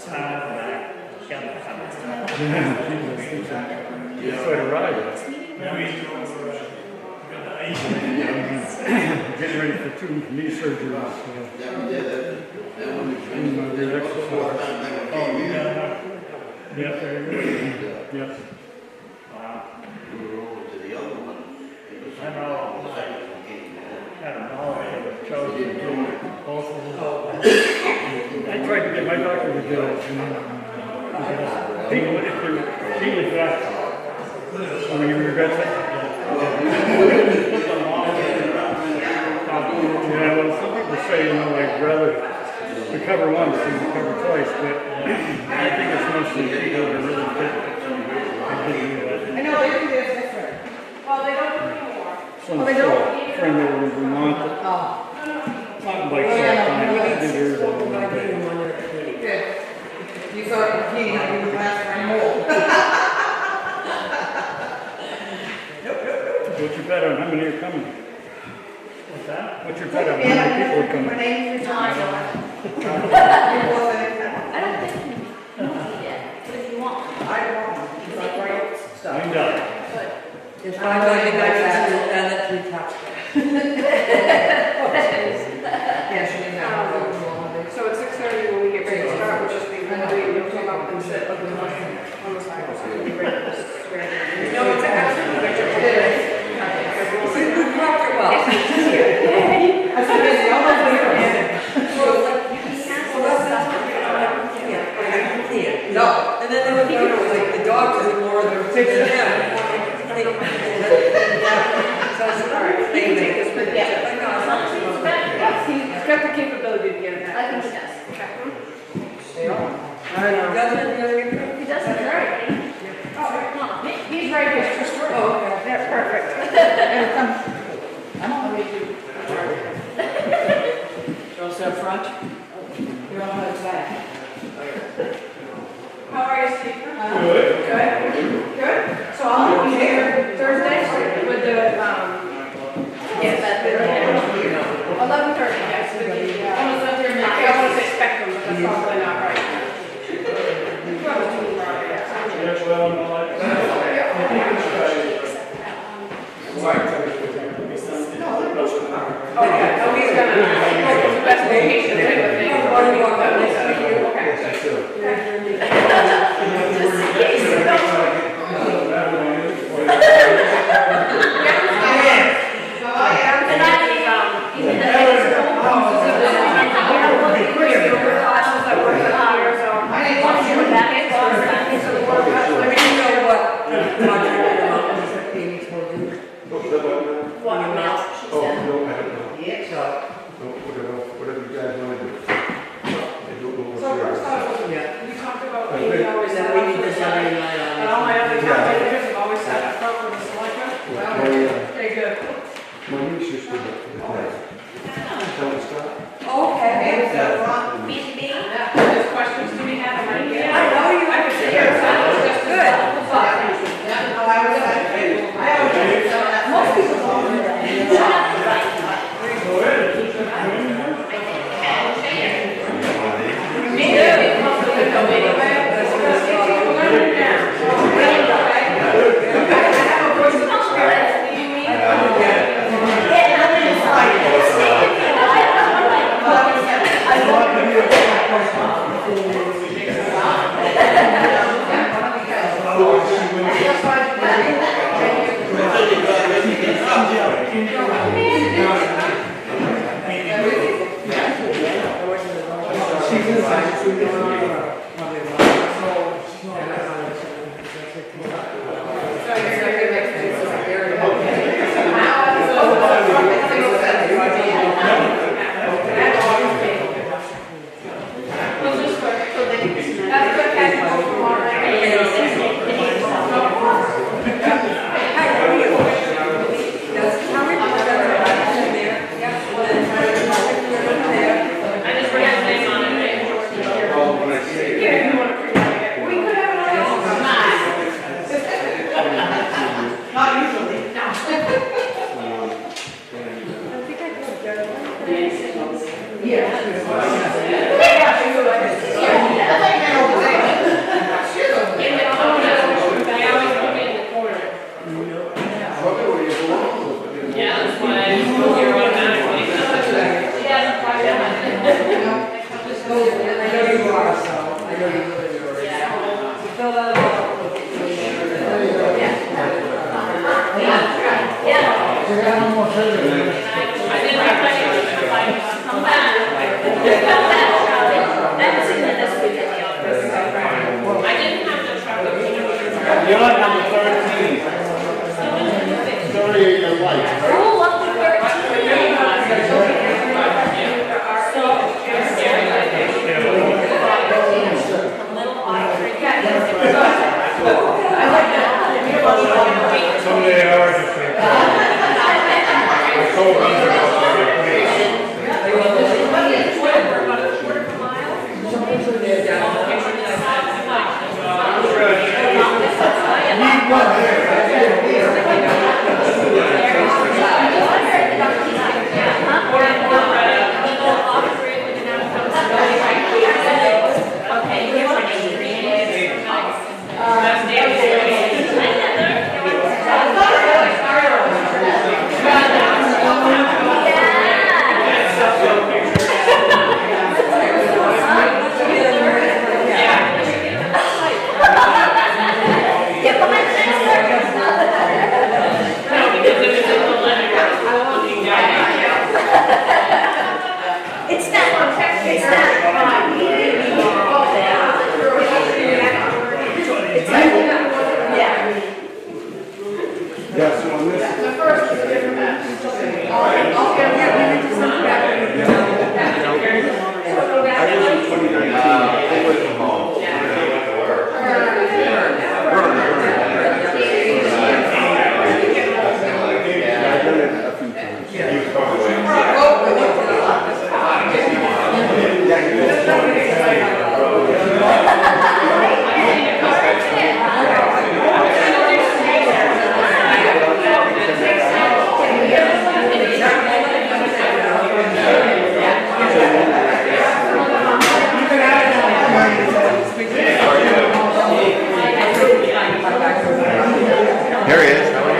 It's quite a ride. Getting ready for 2 knee surgeries. Your exercise. Yep. Yep. Wow. I don't know. I chose to do both of them. I tried to get my doctor to do it. People, if they're really fast, I mean, you regret it? Yeah, well, some people say, like, rather recover once than recover twice, but I think it's mostly people that are really fit. I know they do this different. Well, they don't do it anymore. Some friend over in Vermont that mountain bikes all the time. They do theirs all the time. Good. You thought you would last for more. What's your bet on how many are coming? What's that? What's your bet on how many people are My coming? name is John. I don't think you need it, but if you want. I don't want stuff. Find out. But If I go in that we touch. Yeah, she didn't know. So at 6:30 when we get ready to start, we'll just be ready, you'll come up and sit on the side, so we'll be ready to swear. No, it's absolutely good. We rocked it well. That's amazing. All those people. No. And then there was like the dogs were more than the pigs. Yeah. So it's all right. He can take this with you. He's got the capability to get it back. I think he does. I don't know. He does it already. He's right here, just for. Oh, okay. That's perfect. I'm on the way to. You're also up front? You're on the back. How are you, Steve? Good. Good? Good? So I'll be here Thursday with the, yes, 11:30, yes, with the, almost up here, I almost expect them, but that's probably not right. Yes, well, no, Okay, so he's gonna, it's the best location, I think. What emails she sent. Whatever you guys want to do. So first off, we talked about the always Then we need to send you and all my other competitors have always sat up front with the selectmen. Okay, good. My niece used to do that. Tell us that. Okay. There's questions to be had, I'm right here. I know you. I can sit here, so it's just Good. Most people don't do that. I just forgot his name on it. are, so I know you live in Newry. You fill that all out. You're on number 13. Sorry, you're light. Roll up to 13. Someday I are just going to I told them yeah, so on this. The first is a different match. I was in 2019, I went from home. I went to work. I've done it a few times. Here he is. How are you?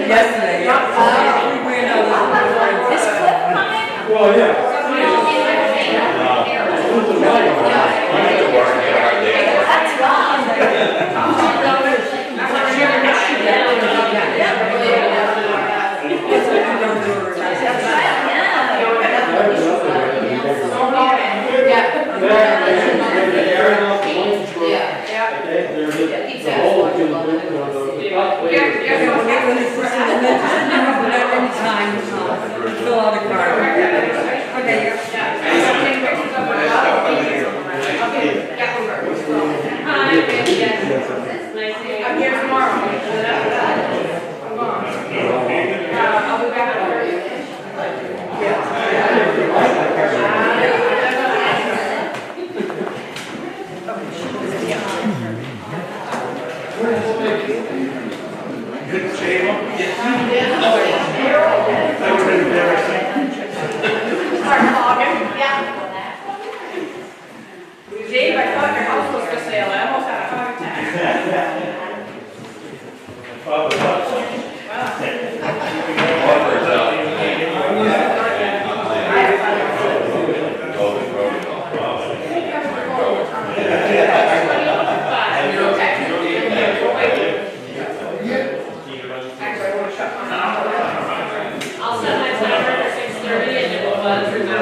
Yesterday, yeah. Is Cliff coming? Well, yeah. That's wrong. Fill out a card. Okay, I'm here tomorrow. I'm gone. I'll be back at 30. Dave, I thought your house was for sale. I almost had a heart attack. I'll set my timer for 6:30 and it will buzz through my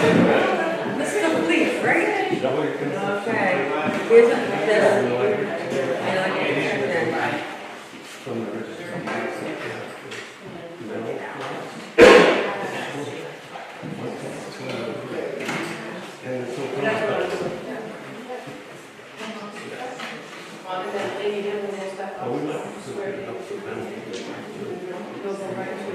This is a police, right? Okay. Here's a, this. I like it. And then Amy did all this stuff, I'll swear to you. They'll go right to,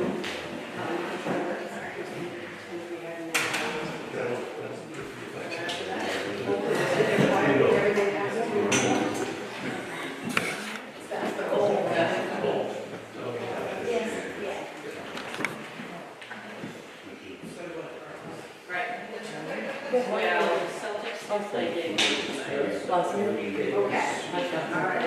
everything has to be. That's the goal. Yes, yeah. Right. Well, Celtics are playing. Awesome. Okay. All right.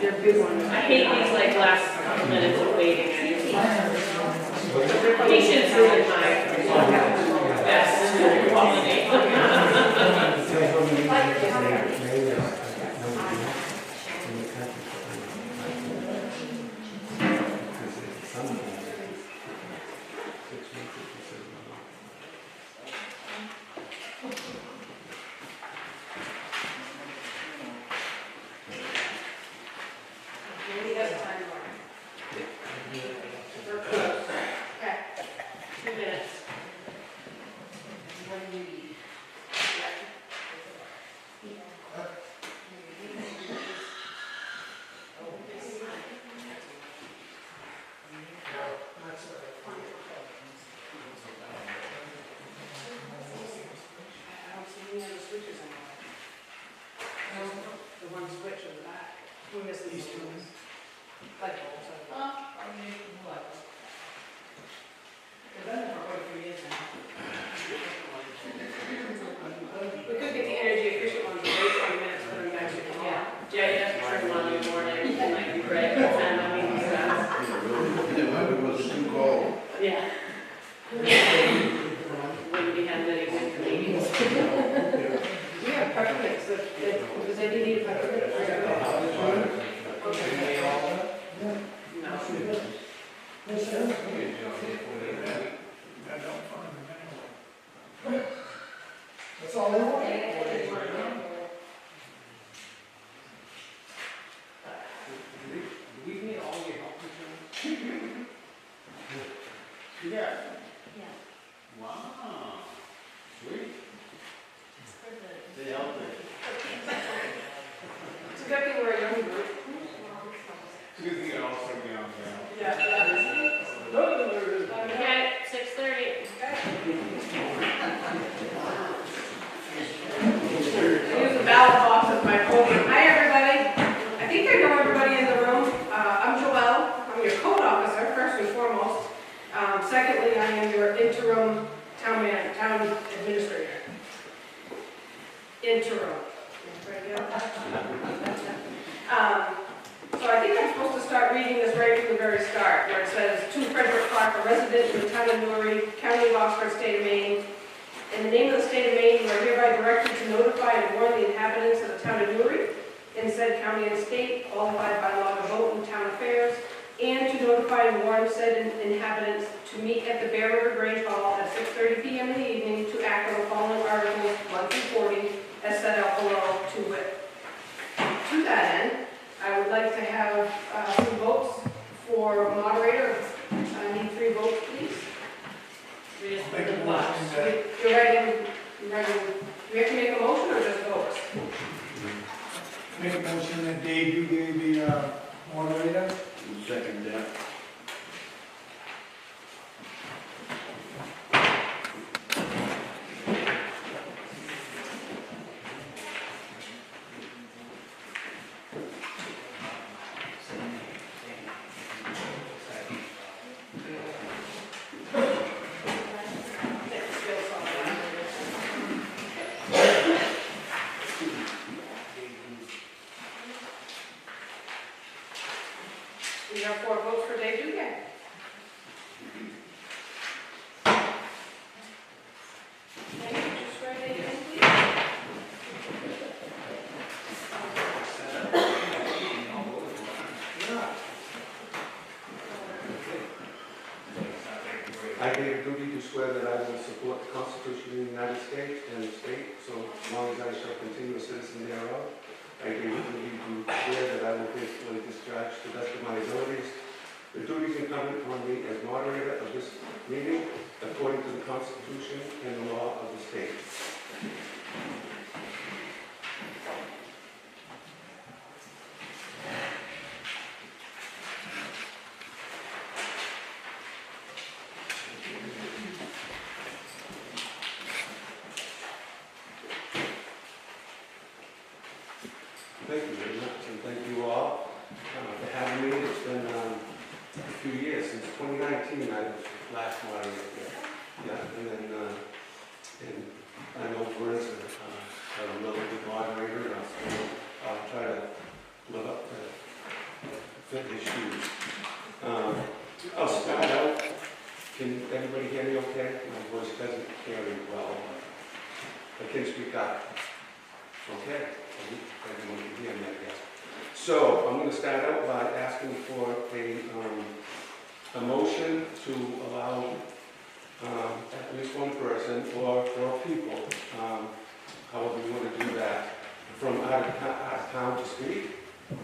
They're big ones. I hate these like last couple minutes of waiting. Patience really high. Best quality. Maybe that's time for it. We're close. Okay. 2 minutes. What do you need? I don't see any other switches on it. The one switch in the back. We missed these two. Light bulbs. They've been there for quite a few years now. We could get the energy efficient ones, wait 20 minutes for them to actually come on. Yeah, you have to turn them on in the morning, like red, and I mean, stuff. It was too cold. Yeah. Wouldn't be having any winter meetings. We have peppermints, does anybody need peppermint? Okay. No. That's all they want. We need all your help insurance? Yeah. Yeah. Wow. Sweet. It's for the. They help it. It's a good thing we're a young group. It's a good thing it all started down there. Yeah. Okay, 6:30. I use the ballot box as my podium. Hi, everybody. I think I know everybody in the room. I'm Joelle. I'm your code officer, first and foremost. Secondly, I am your interim town administrator. Interim. So I think I'm supposed to start reading this right from the very start, where it says, "To Frederick Clark, a resident in the town of Newry, county of Oxford, state of Maine. In the name of the state of Maine, you are hereby directed to notify and warn the inhabitants of the town of Newry, in said county and state, qualified by law to vote in town affairs, and to notify and warn said inhabitants to meet at the Bear River Grange Hall at 6:30 p.m. in the evening to act on the following articles 1 through 40 as set out below to wit." To that end, I would like to have some votes for moderator. I need 3 votes, please. We just put the box. You're ready, do we have to make a motion or just votes? Make a motion that Dave, you gave the moderator. Second that. United States and the state, so long as I shall continue a citizen thereof. I do swear that I will faithfully discharge to the best of my abilities the duties incumbent on me as moderator of this meeting according to the Constitution and the law of the state. Thank you very much, and thank you all for having me. It's been a few years, since 2019 I was last moderator here. Yeah, and then and I know Vern's a really good moderator, and I'll try to live up to fit his shoes. I'll start out. Can everybody hear me okay? My voice doesn't carry well. I can speak up. Okay. Everyone can hear me, I guess. So I'm going to start out by asking for a motion to allow at least one person or people, however you want to do that, from out of town to speak. Do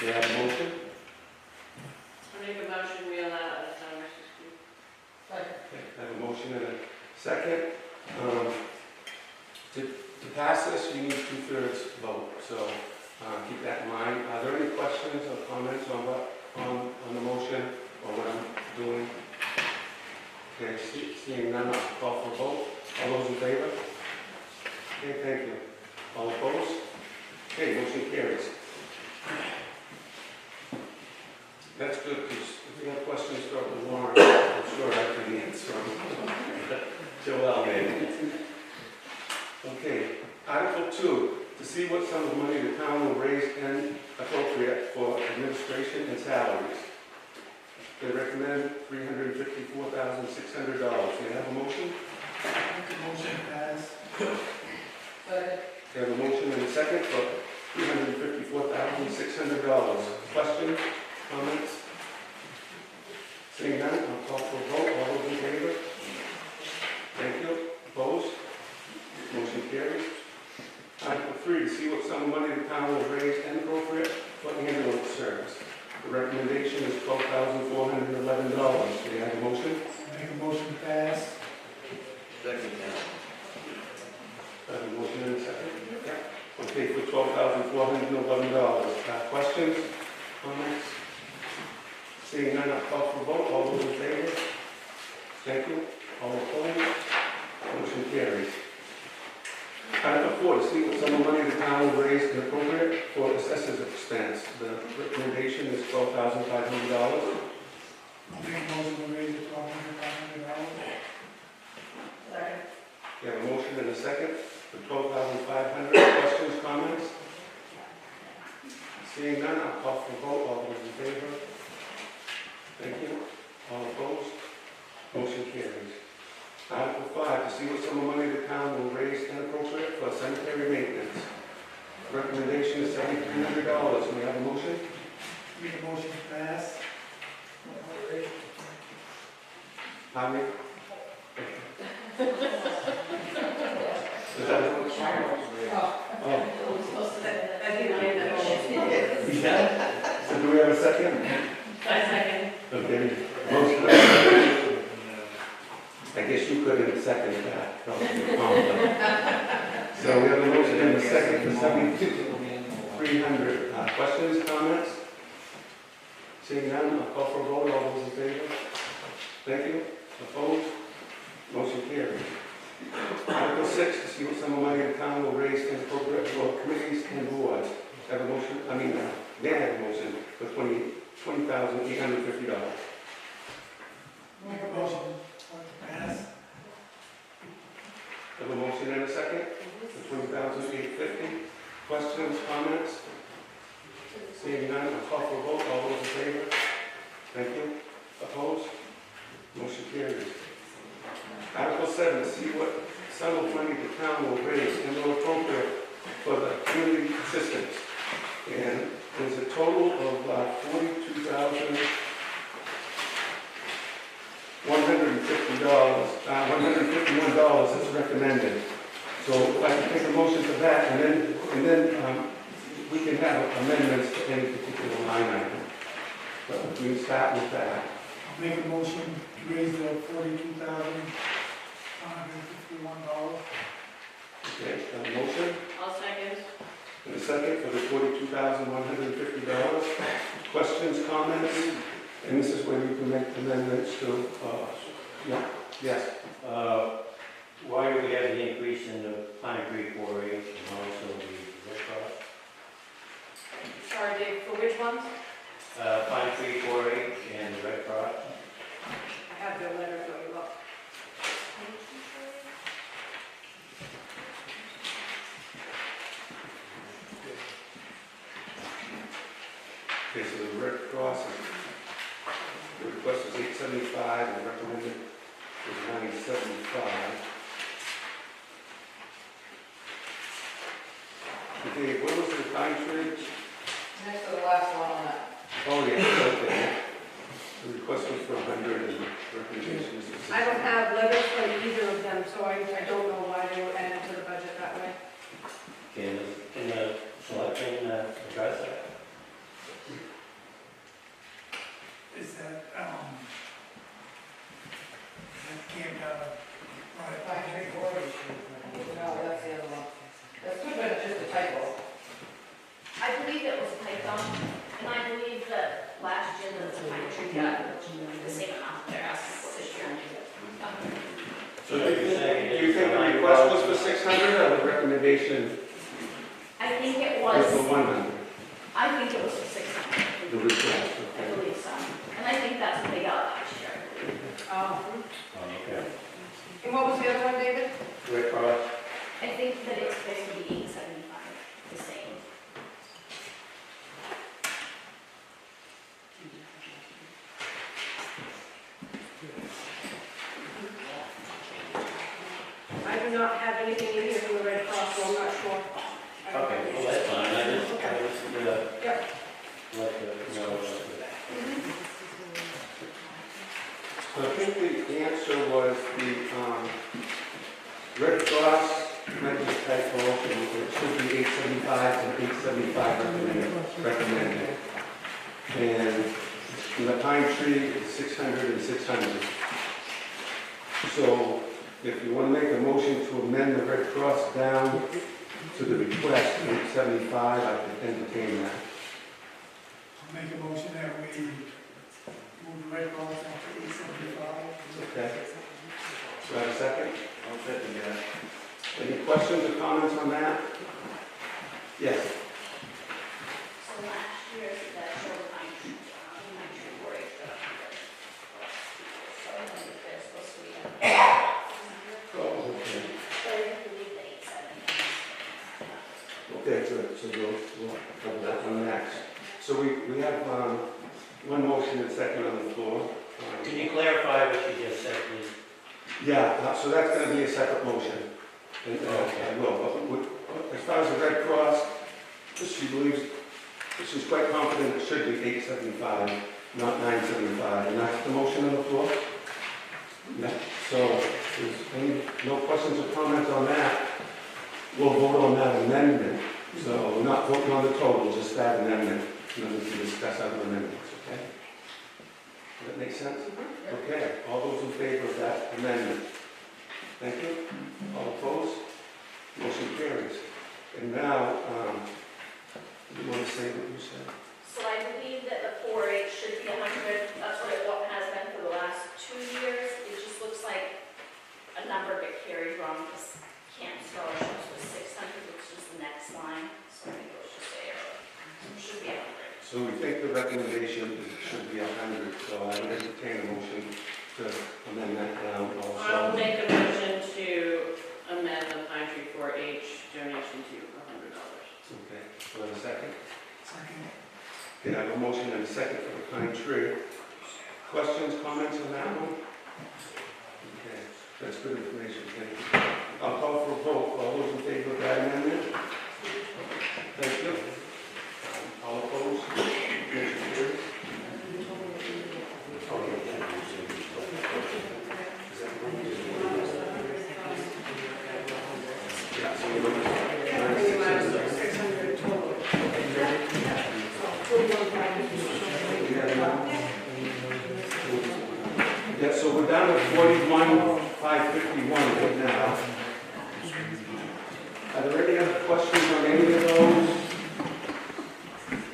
you have a motion? I make a motion, we allow the Congress to speak. Okay, I have a motion and a second. To pass this, you need 2/3 vote, so keep that in mind. Are there any questions or comments on the motion or what I'm doing? Okay, seeing none, I'll call for a vote. All those in favor? Okay, thank you. All opposed? Okay, motion carries. That's good, because if you have questions about the warrant, I'm sure I can answer them. Joel, maybe. Okay, Article 2, to see what sum of money the town will raise and appropriate for administration and salaries. They recommend $354,600. Do you have a motion? Make a motion to pass. They have a motion and a second for $354,600. Questions? Comments? Seeing none, I'll call for a vote. All those in favor? Thank you. Opposed? Motion carries. Article 3, to see what sum of money the town will raise and appropriate for ambulance service. The recommendation is $12,411. Do you have a motion? Make a motion to pass. Second. I have a motion and a second. Yeah. Okay, for $12,411. Questions? Comments? Seeing none, I'll call for a vote. All those in favor? Thank you. All opposed? Motion carries. Article 4, to see what sum of money the town will raise and appropriate for assessors expense. The recommendation is $12,500. Make a motion to raise it to $1,500. Second. We have a motion and a second for $12,500. Questions, comments? Seeing none, I'll call for a vote. All those in favor? Thank you. All opposed? Motion carries. Article 5, to see what sum of money the town will raise and appropriate for cemetery maintenance. Recommendation is $7,300. May I have a motion? Make a motion to pass. Pardon me? Is that it? Oh. I think I made that motion. So do we have a second? I second. Okay. Motion. I guess you couldn't second that. So we have a motion and a second for $7,300. Questions, comments? Seeing none, I'll call for a vote. All those in favor? Thank you. Opposed? Motion carried. Article 6, to see what sum of money the town will raise and appropriate for committees and boards. Have a motion, may I have a motion for $20,850. Make a motion to pass. Have a motion and a second for $20,850. Questions, comments? Seeing none, I'll call for a vote. All those in favor? Thank you. Opposed? Motion carries. Article 7, to see what sum of money the town will raise and will appropriate for the community assistance. And there's a total of $42,151. $151 is recommended. So if I can take a motion for that, and then we can have amendments to any particular line item. So we can start with that. I'll make a motion to raise the $42,151. Okay, a motion, I'll second. and a second for the $42,150. Questions, comments? And this is when you can make amendments to, yeah, yes. Why do we have the increase in the Pine Creek 4-H and also the Red Cross? Sorry, Dave, for which ones? Pine Creek 4-H and the Red Cross. I have their letter, so you look. Okay, so the Red Cross, the request is $875, and the recommended is $975. Okay, what was the Pine Tree? Next to the last one on that. Oh, yeah, okay. The request was for 100 and the recommendation is I don't have letters from either of them, so I don't know why they were added to the budget that way. Can the selectmen address that? Is that came down, right? Pine Creek 4-H. No, that's the other one. That could have been just a typo. I believe it was a typo, and I believe that last year the Pine Tree got the same amount they're asking for this year. So do you think the request was for 600 or the recommendation I think it was for was, 100? I think it was for 600. The request, I okay. believe so. And I think that's what they got last year. Okay. And what was the other one, David? Red Cross? I think that it's supposed to be 875, the same. I do not have anything in here from the Red Cross, so I'm not sure. Okay, well, that's fine. I just, Yep. let the, know. So I think the answer was the Red Cross might be a typo, and it should be 875 and 875 recommended. And the Pine Tree is 600 and 600. So if you want to make a motion to amend the Red Cross down to the request 875, I can entertain that. I'll make a motion that we move the Red Cross up to 875. Okay. Do I have a second? I'll second that. Any questions or comments on that? Yes. So last year, that showed Pine Tree 4-H got 100. So I think they're supposed to be at 600. Oh, okay. So I believe the 875. Okay, good. So we'll cover that one next. So we have one motion and second on the floor. Can you clarify what you just said, please? Yeah, so that's going to be a separate motion. And I will. But as far as the Red Cross, she believes, she's quite confident it should be 875, not 975. And that's the motion on the floor? Yeah. So there's no questions or comments on that. We'll vote on that amendment. So we're not voting on the total, just that amendment. And then we can discuss other amendments, okay? Does that make sense? Okay. All those in favor of that amendment? Thank you. All opposed? Motion carries. And now, you want to say what you said? So I believe that the 4-H should be 100, that's what it has been for the last 2 years. It just looks like a number got carried wrong, because camp scholarships was 600, which is the next line, so I think it was just error. It should be 100. So we think the recommendation is it should be 100, so I would entertain a motion to amend that down I'll also. make a motion to amend the Pine Tree 4-H donation to $100. Okay, do I have a second? Second. Okay, I have a motion and a second for the Pine Tree. Questions, comments on that one? Okay, that's good information, thank you. I'll call for a vote. All those in favor of that amendment? Thank you. All opposed? Motion carries. Okay. Is that $600 total. So, 41,551. Yeah, so we're down to 41,551 right now. Are there any other questions on any of those?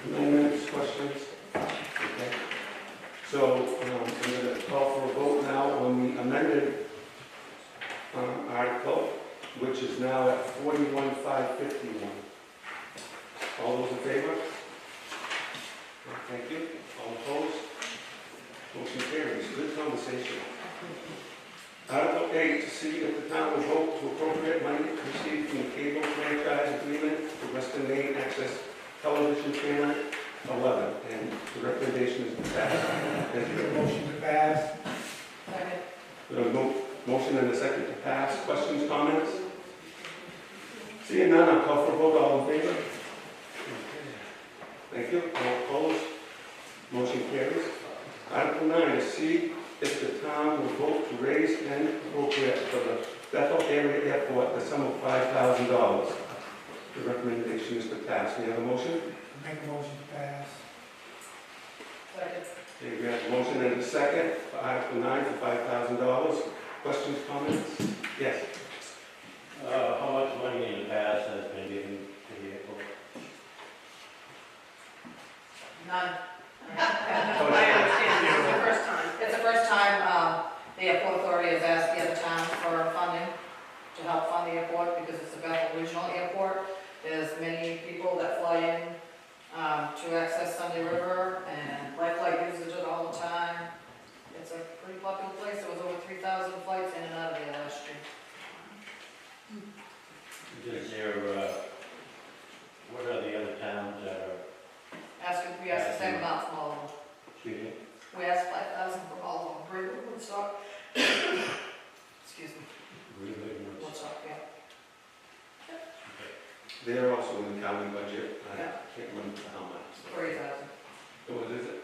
Amendments, questions? Okay. So I'm going to call for a vote now on the amended article, which is now at 41,551. All those in favor? Thank you. All opposed? Motion carries. Good conversation. Article 8, to see if the town will vote to appropriate money received from the cable franchise agreement for Western Main Access Television Channel 11, and the recommendation is to pass. Thank you. Motion to pass. Second. We have a motion and a second to pass. Questions, comments? Seeing none, I'll call for a vote. All in favor? Thank you. All opposed? Motion carries. Article 9, to see if the town will vote to raise and appropriate for the Bethel Area Airport the sum of $5,000. The recommendation is to pass. May I have a motion? Make a motion to pass. Second. Okay, we have a motion and a second for Article 9 for $5,000. Questions, comments? Yes. How much money in the past has been given to the airport? None. I understand, this is the first time. It's the first time, the airport authority has asked the other towns for funding to help fund the airport because it's a Bethel Regional Airport. There's many people that fly in, to access Sunday River, and Lifeline uses it all the time. It's a pretty popular place. There was over 3,000 flights in and out of there last year. Is there, what are the other towns that are, We asked the same amount from all of them. excuse me? We asked 5,000 from all of them. Greenwood, Woodstock. Excuse me, Greenwood and Woodstock? Woodstock, yeah. They're also in the county budget. I Yeah. can't remember how much. 3,000. What is it?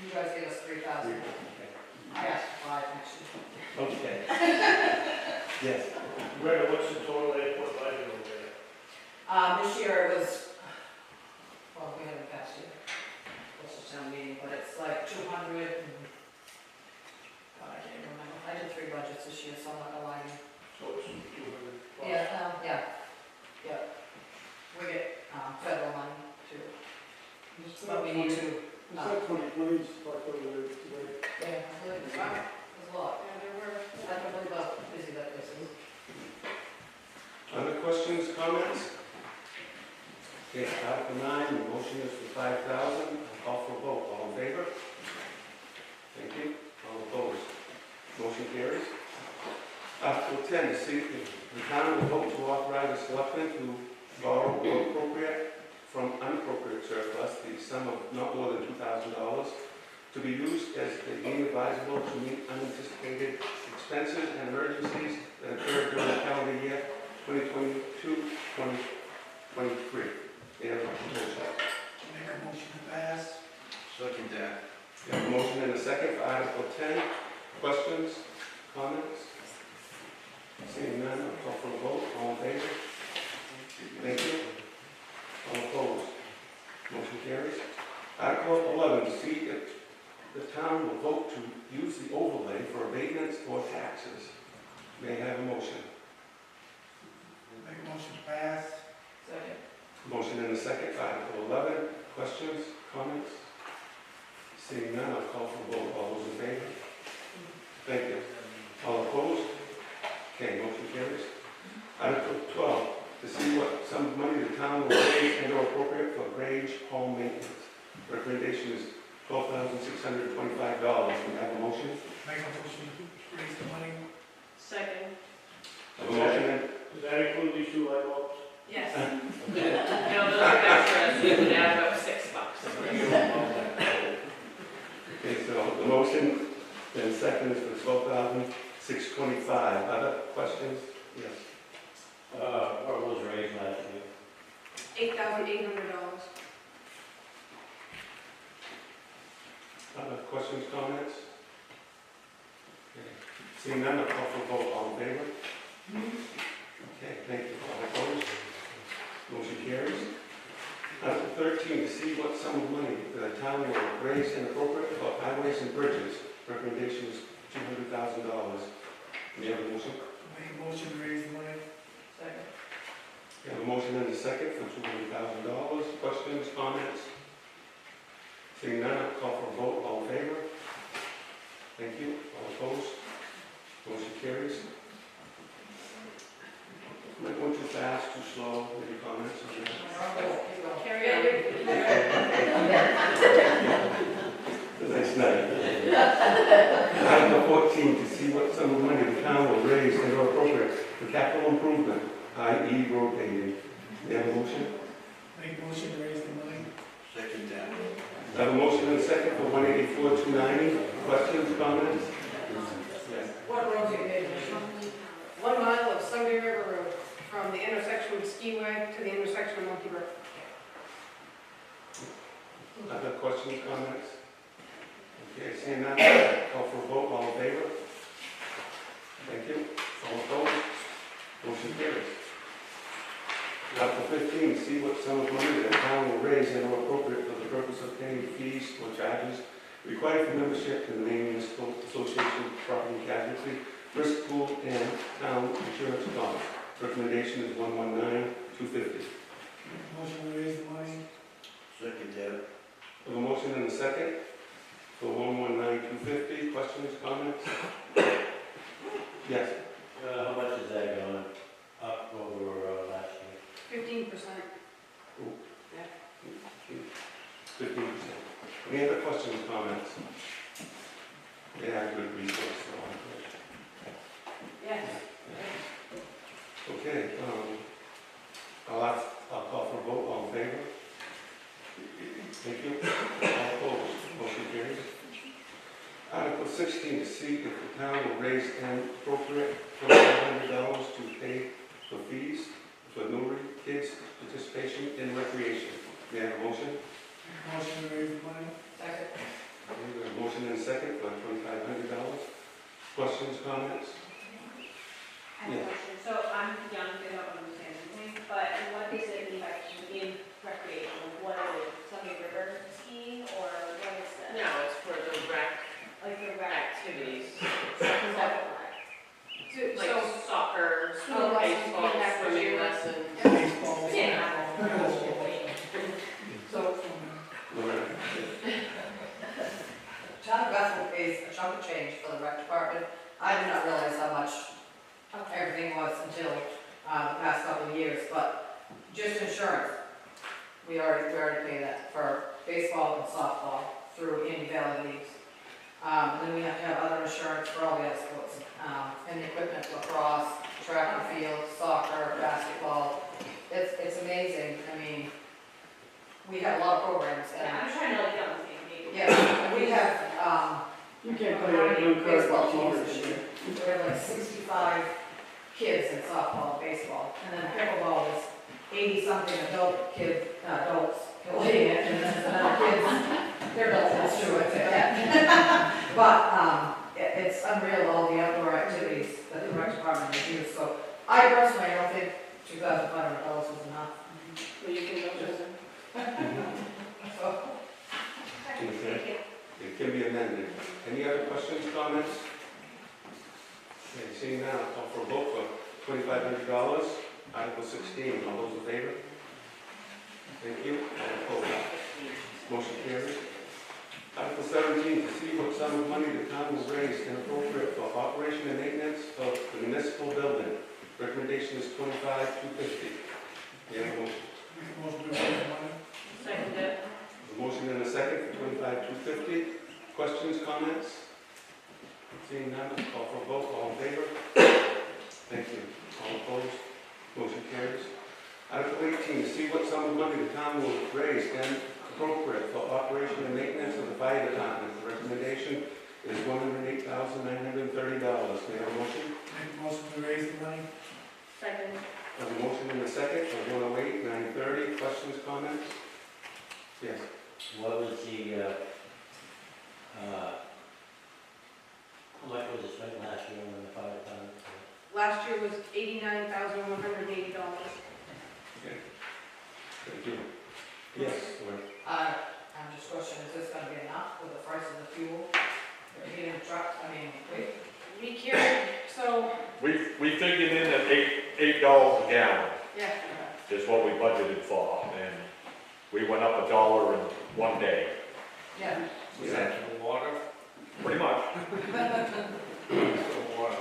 You guys gave us 3,000. Okay. I asked for 5, actually. Okay. Yes. Greta, what's the total airport budget over there? This year it was, well, we haven't passed it. What's the town meeting, but it's like 200 and, God, I can't remember. I did 3 budgets this year, so I'm not gonna lie to you. So it's 200 plus. Yeah. We get, federal money too, but we need to, You said 2020, like over there today. yeah, I believe it's, wow, there's a lot. Yeah, there were. I can't believe how busy that place is. Other questions, comments? Okay, Article 9, the motion is for 5,000. I'll call for a vote. All in favor? Thank you. All opposed? Motion carries. Article 10, to see if the town will vote to authorize the selectmen to borrow or appropriate from unappropriated surplus the sum of not more than $2,000 to be used as they deem advisable to meet unanticipated expenses and emergencies that occur during the calendar year 2022-2023. May I have a motion? Make a motion to pass. Second that. We have a motion and a second for Article 10. Questions, comments? Seeing none, I'll call for a vote. All in favor? Thank you. All opposed? Motion carries. Article 11, to see if the town will vote to use the overlay for abatements or taxes. May I have a motion? Make a motion to pass. Second. Motion and a second for Article 11. Questions, comments? Seeing none, I'll call for a vote. All those in favor? Thank you. All opposed? Okay, motion carries. Article 12, to see what sum of money the town will raise and or appropriate for Grange home maintenance. Recommendation is $12,625. We have a motion? Make a motion to raise the money. Second. Have a motion and Does that include these 2 light bulbs? Yes. No, those are extras, you would add about $6. okay, so the motion and second is for $12,625. Other questions? Yes. What was raised last year? $8,800. Other questions, comments? Okay. Seeing none, I'll call for a vote. All in favor? Okay, thank you. All opposed? see what sum of money the town will raise and appropriate for highways and bridges. Recommendation is $200,000. May I have a motion? Make a motion to raise the money. Second. We have a motion and a second for $200,000. Questions, comments? Seeing none, I'll call for a vote. All in favor? Thank you. All opposed? Motion carries. Am I going too fast, too slow? Any comments on that? Carry on. That's nice. Item 14, to see what sum of money the town will raise and or appropriate for capital improvement, i.e. road paving. May I have a motion? Make a motion to raise the money. Second that. I have a motion and a second for 184-290. Questions, comments? Yes. What roads are you paving? 1 mile of Sunday River Road, from the intersection of Skiway to the intersection of Monkey Brook. Other questions, comments? Okay, seeing none, call for a vote. All in favor? Thank you. All opposed? Motion carries. Article 15, see what sum of money the town will raise and or appropriate for the purpose of paying fees or charges required for membership in the Maine Municipal Association Property and Casualty Risk Pool and Town Insurance Fund. Recommendation is $119,250. Motion to raise the money. Second that. We have a motion and a second for $119,250. Questions, comments? Yes. How much is that going up over last year? 15%. 15%. Any other questions, comments? Yeah, good resource. Yes. Okay, I'll call for a vote. All in favor? Thank you. All opposed? Motion carries. Article 16, to see if the town will raise and appropriate $2,500 to pay for fees for Newry kids' participation in recreation. May I have a motion? Motion to raise the money. Second. Okay, we have a motion and a second for $2,500. Questions, comments? I have a question. So I'm young, I don't understand anything, but what is it mean by in recreation? What is it? Sunday River skiing or what is that? No, it's for the rec Like the rec? activities, So, like soccer, Swimming lessons, baseball, being active. swimming lessons. Baseball. Yeah. So, Loretta? Town of Bethel pays a chunk of change for the rec department. I did not realize how much everything was until the past couple of years, but just insurance. We already pay that for baseball and softball through Indy Valley Leagues. And then we have to have other insurance for all the other sports, and the equipment, lacrosse, track and field, soccer, basketball. It's amazing. I mean, we have a lot of programs Yeah, and, I'm trying to like get on the same page. yeah, we have, You can't play that blue card baseball much teams longer. this year. We have like 65 kids in softball, and baseball, and then pickleball is 80-something adults playing it, and then other kids, they're adults, that's true, I'd say that. But, it's unreal, all the outdoor activities that the rec department has used, so I personally don't think $2,500 was enough. Well, you can go to them. So, Okay. It can be amended. Any other questions, comments? Okay, seeing now, I'll call for a vote for $2,500. Article 16, all those in favor? Thank you. All opposed? Motion carries. Article 17, to see what sum of money the town will raise and appropriate for operation and maintenance of the municipal building. Recommendation is $25,250. May I have a motion? Make a motion to raise the money. Second it. A motion and a second for $25,250. Questions, comments? Seeing none, I'll call for a vote. All in favor? Thank you. All opposed? Motion carries. Article 18, to see what sum of money the town will raise and appropriate for operation and maintenance of the fire department. The recommendation is $108,930. May I have a motion? Make a motion to raise the money. Second. I have a motion and a second for $108,930. Questions, comments? Yes. What was the, how much was it spent last year on the fire department? Last year was $89,180. Okay. Thank you. Yes, or- I'm just questioning, is this gonna be enough with the price of the fuel? The heating truck, I mean, wait, We carried, so, We figured in at $8 a gallon yeah, is what we budgeted for, and we went up $1 in one day, yeah. Was that the water? pretty much. The water.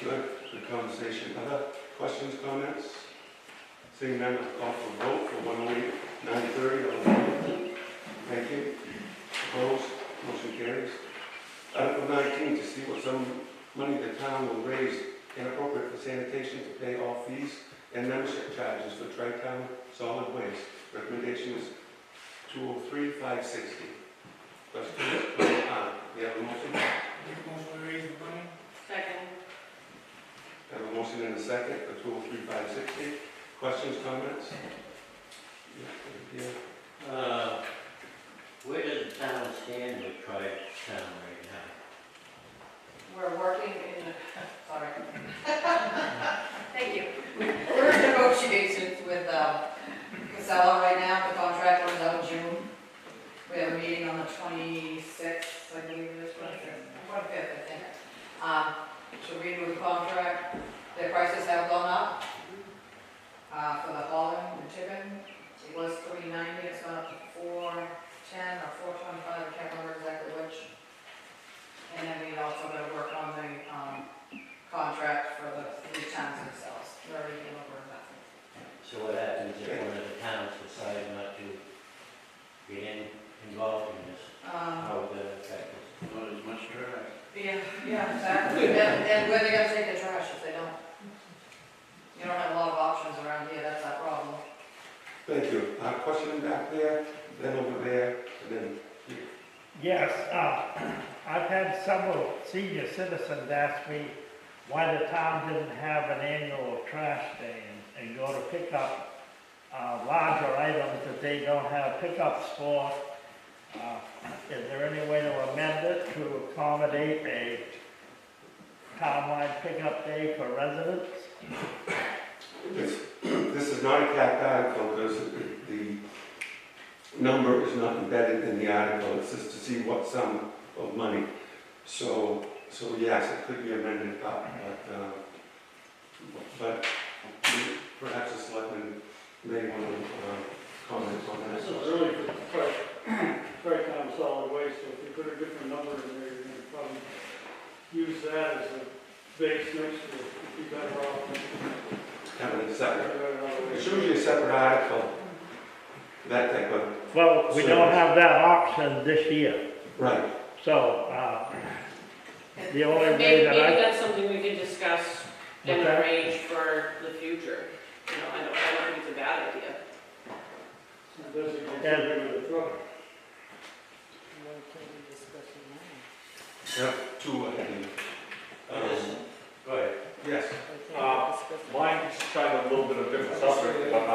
Good conversation. Other questions, comments? Seeing none, I'll call for a vote for 108, 930, all in favor? Thank you. Opposed? Motion carries. Article 19, to see what some money the town will raise inappropriate for sanitation to pay all fees and membership charges for Tri-Town solid waste. Recommendation is 203,560. Questions? We have a motion. Make a motion to raise the money. second. I have a motion and a second for 203,560. Questions, comments? Yeah. Where does the town stand with Tri-Town right now? We're working in, sorry. Thank you. We're in negotiations with, Casella right now, the contract runs out in June. We have a meeting on the 26th, I believe it is, 25th, I think. To renew the contract, their prices have gone up. For the hauling and tipping, it was $390, it's gone up to $410 or $425, I can't remember exactly which. And then we also gotta work on the, contract for the 3 towns themselves, we already came over that. So what happens if one of the towns decide not to get involved in this? How would that affect us? Not as much trash. Yeah, exactly, and where they gonna take the trash if they don't? You don't have a lot of options around here, that's our problem. Thank you. Question back there, then over there, and then here. Yes, I've had several senior citizens ask me why the town didn't have an annual trash day and go to pick up larger items that they don't have pickups for. Is there any way to amend it to accommodate a townwide pickup day for residents? This is not a capped article because the number is not embedded in the article. It's just to see what sum of money. So yes, it could be amended up, but perhaps the selectmen may want to comment on This that. is really for Tri-Town solid waste, so if you put a different number in there, you're gonna probably use that as a base next to it, if you better off. Having a separate, it's usually a separate article, that type of. Well, we don't have that option this year, Right. so the only way Maybe that I... that's something we could discuss and Okay. arrange for the future. You know, I don't think it's a bad idea. Designate the truck. Yeah, two ahead. Go ahead. Yes. Mine's kind of a little bit of a different subject, but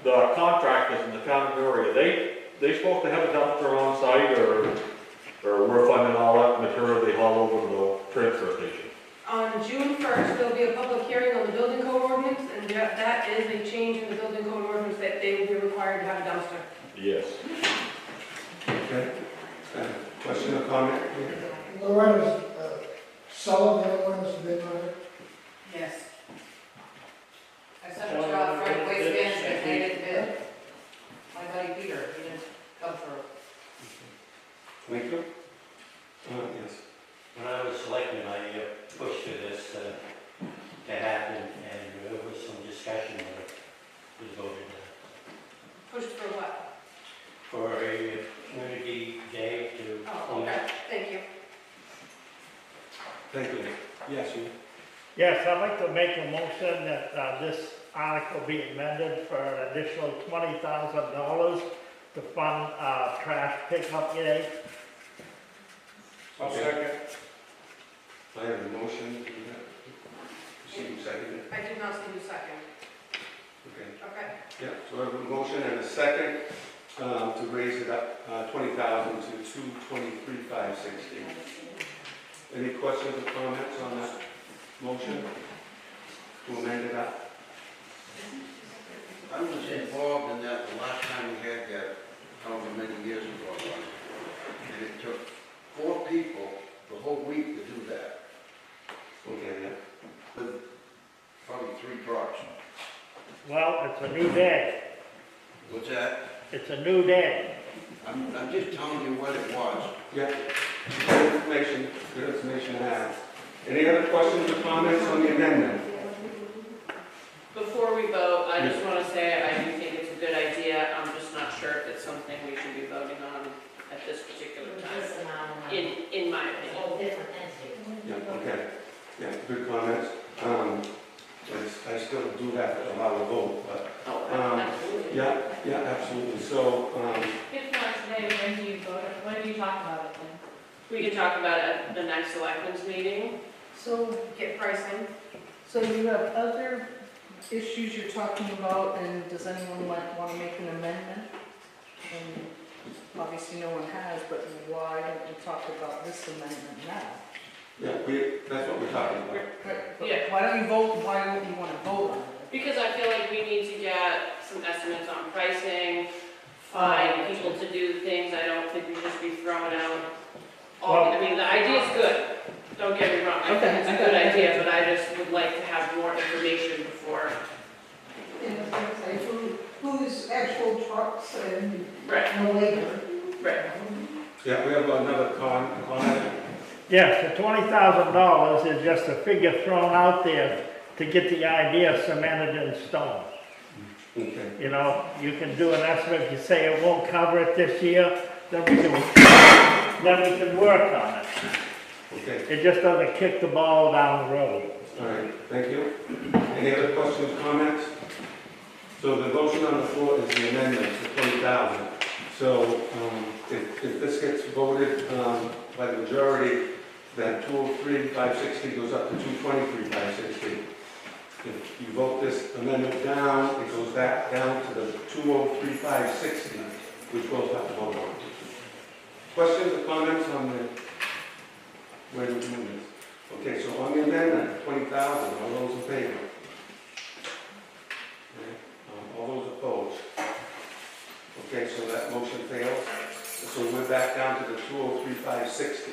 the contractors in the town of Newry, are they supposed to have a dumpster on site, or we're funding all that material they haul over to the transfer station? On June 1st, there'll be a public hearing on the building code ordinance, and that is a change in the building code ordinance that they will be required to have a dumpster. Yes. Okay. Question or comment? Loretta's, Sullivan, the other one that's been on it. Yes. I sent a job for waste management, they didn't bid. My buddy Peter, he didn't come through. Thank you. Yes. When I was selected, I pushed for this to happen, and there was some discussion when it was voted Pushed for what? for a community day to. Oh, okay, thank you. Thank you. Yes, you. Yes, I'd like to make a motion that this article be amended for an additional $20,000 to fund trash pickup day. I'll second. I have a motion. See who seconded it? I did not see you second. Okay. Okay. Yeah, so I have a motion and a second to raise it up 20,000 to 223,560. Any questions or comments on that motion to amend it up? I was involved in that the last time we had that, however many years ago it was. And it took 4 people the whole week to do that, Okay, yeah. with probably 3 trucks. Well, it's a new day. What's that? It's a new day. I'm just telling you what it was. Yeah, good information to have. Any other questions or comments on the amendment? Before we vote, I just want to say I do think it's a good idea. I'm just not sure if it's something we should be voting on at this particular time, in my opinion. Yeah, okay. Yeah, good comments. I still do have to allow a vote, but, Oh, absolutely. yeah, absolutely. So, If not today, when do you vote, when do you talk about it then? We can talk about it at the next selectmen's meeting. So get pricing. So you have other issues you're talking about, and does anyone want to make an amendment? And obviously no one has, but why don't we talk about this amendment now? yeah, that's what we're talking about. But Yeah. why don't you vote, why don't you want to vote on it? Because I feel like we need to get some estimates on pricing, find people to do things. I don't think we should just be throwing out I mean, the idea's good, don't get me wrong. I think it's a good idea, but I just would like to have more information before. Who's actual trucks and Right, no labor. right. Yeah, we have another comment. Yes, the $20,000 is just a figure thrown out there to get the idea cemented in stone. Okay. You know, you can do an estimate, if you say it won't cover it this year, then we can work on it. Okay, It just doesn't kick the ball down the road. all right, thank you. Any other questions, comments? So the motion on the floor is the amendment to 20,000. So if this gets voted by the majority, then 203,560 goes up to 223,560. If you vote this amendment down, it goes back down to the 203,560, which we'll have to vote on. Questions or comments on the way we're doing this? Okay, so on the amendment, 20,000, all those in favor? Okay, all those opposed? Okay, so that motion fails. So we're back down to the 203,560.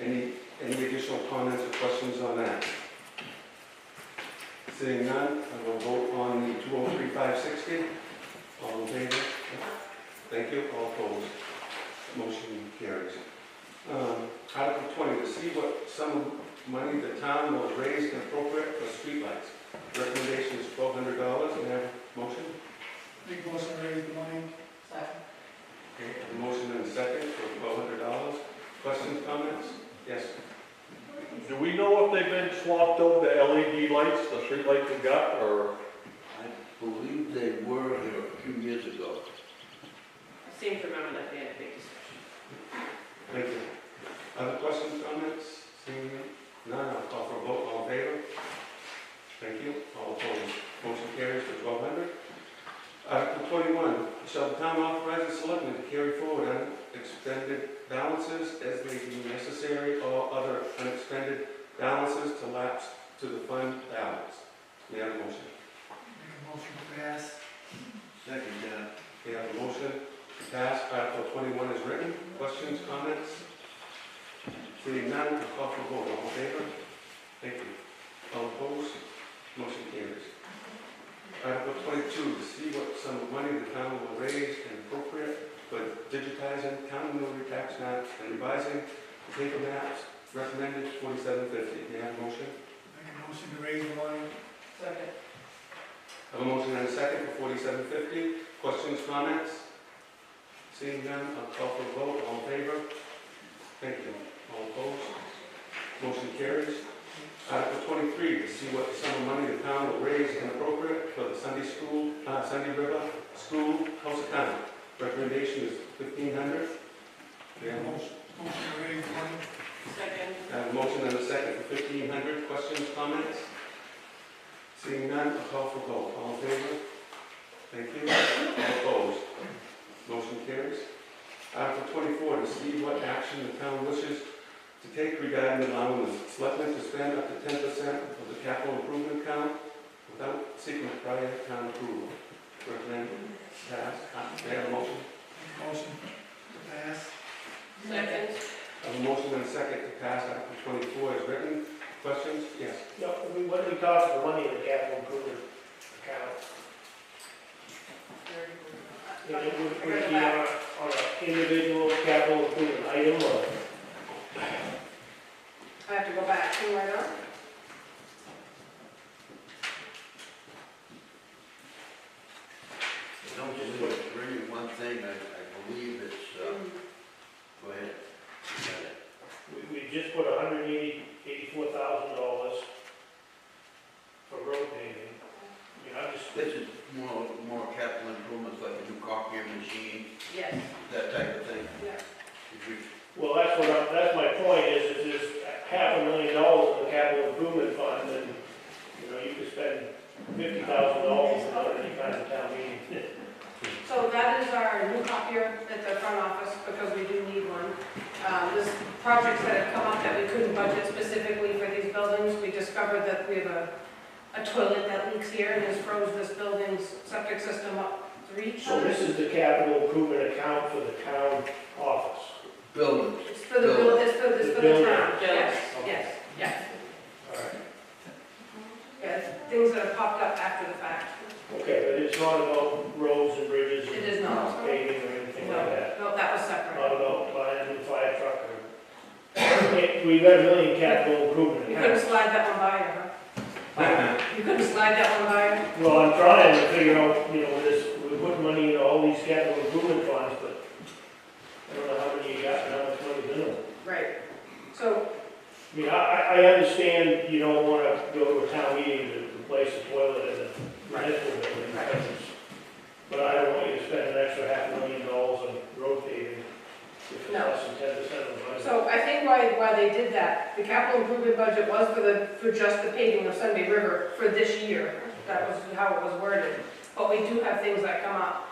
Any additional comments or questions on that? Seeing none, I will vote on the 203,560. All in favor? Thank you. All opposed? Motion carries. Article 20, to see what sum of money the town will raise and appropriate for streetlights. Recommendation is $1,200. May I have a motion? Big motion to raise the money. Second. Okay, a motion and a second for $1,200. Questions, comments? Yes. Do we know if they've been swapped over to LED lights, the street lights we got, or? I believe they were here a few years ago. I seem to remember that being a big discussion. Thank you. Other questions, comments? Seeing none, I'll call for a vote. All in favor? Thank you. All opposed? Motion carries for $1,200. Article 21, shall the town authorize the selectmen to carry forward unexpended balances as may be necessary or other unexpended balances to lapse to the fund balance? May I have a motion? Make a motion to pass. Second, We have a motion to pass. Article 21 is written. Questions, comments? Seeing none, I'll call for a vote. All in favor? Thank you. All opposed? Motion carries. Article 22, to see what sum of money the town will raise and appropriate for digitizing town and Newry tax maps and revising the paper maps. Recommended $47.50. May I have a motion? Make a motion to raise the money. Second. I have a motion and a second for $47.50. Questions, comments? Seeing none, I'll call for a vote. All in favor? Thank you. All opposed? Motion carries. Article 23, to see what sum of money the town will raise and appropriate for the Sunday River School House account. Recommendation is $1,500. We have a motion. Motion to raise the money. Second. I have a motion and a second for $1,500. Questions, comments? Seeing none, I'll call for vote. All in favor? Thank you. All opposed? Motion carries. Article 24, to see what action the town wishes to take regarding allowing the selectmen to spend up to 10% of the capital improvement account without seeking prior town approval. recommend pass. May I have a motion? Motion to pass. Second. I have a motion and a second to pass Article 24 as written. Questions? Yes. No, when we talk the money in the capital improvement account, it would be on an individual capital improvement item or? I have to go back to right on. Don't just bring in one thing, I believe it's, go ahead. You got it. We just put $184,000 for road paving. I mean, I'm just, This is more capital improvements, like a new copier machine, Yes. that type of thing. Yeah. If we- well, that's my point is if there's $500,000 in the capital improvement fund, then, you could spend $50,000 without any kind of town meeting. So that is our new copier at the front office, because we do need one. This projects that have come up that we couldn't budget specifically for these buildings, we discovered that we have a toilet that leaks here and has froze this building's septic system up to reach. So this is the capital improvement account for the town office. Buildings. It's for the, it's for the Building. town, yes, Okay. yes, yes. All right. Yes, things that have popped up after the fact. Okay, but it's not about roads and bridges It and is not. paving or anything like that? No, that was separate. Not about buying a new fire truck or... We've got a million capital improvement You couldn't accounts. slide that one by her, huh? You couldn't slide that one by her? Well, I'm trying to figure out, we put money in all these capital improvement funds, but I don't know how many you got and how much money's in them. Right. So, I mean, I understand you don't want to go to a town meeting to replace a toilet in a municipal building, but I don't want you to spend an extra $500,000 on road paving if it's No. less than 10% of the budget. so I think why they did that, the capital improvement budget was for just the paving of Sunday River for this year. That was how it was worded. But we do have things that come up.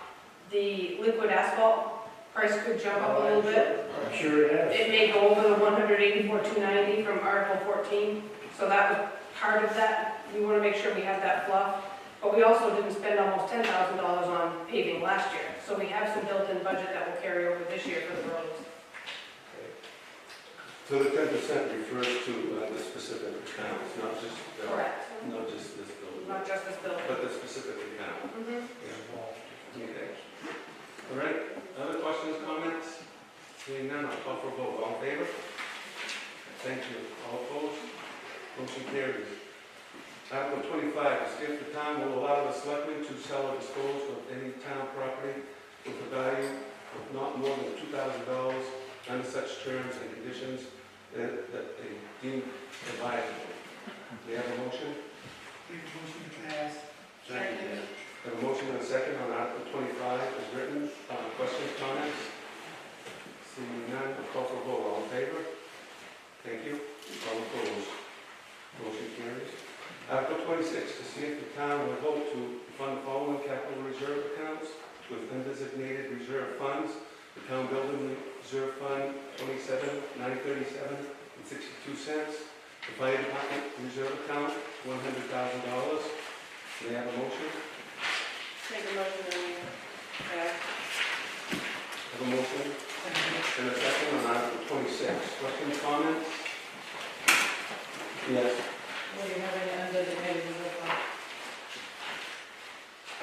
The liquid asphalt price could jump up a little bit. I'm sure it has. It may go over the 184,290 from Article 14, so that was part of that. We want to make sure we have that fluff. But we also didn't spend almost $10,000 on paving last year, so we have some built-in budget that will carry over this year for the roads. So the 10% refers to the specific accounts, not just, Correct. not just this building, Not just this building. but the specific account. Mhm. Okay. All right, other questions, comments? Seeing none, I'll call for a vote. All in favor? Thank you. All opposed? Motion carries. Article 25, to see if the town will allow the selectmen to sell or dispose of any town property with a value of not more than $2,000 under such terms and conditions that they deem advisable. Do you have a motion? Make a motion to pass. Second, yeah. I have a motion and a second on Article 25 as written. Questions, comments? Seeing none, I'll call for a vote. All in favor? Thank you. All opposed? Motion carries. Article 26, to see if the town will vote to fund the following capital reserve accounts with undesignated reserve funds. The town building reserve fund, 27,937.62 cents. The fire department reserve account, $100,000. May I have a motion? Make a motion and, Have a motion and a second on Article 26. Questions, comments? Yes. What do you have any undesignated reserve fund?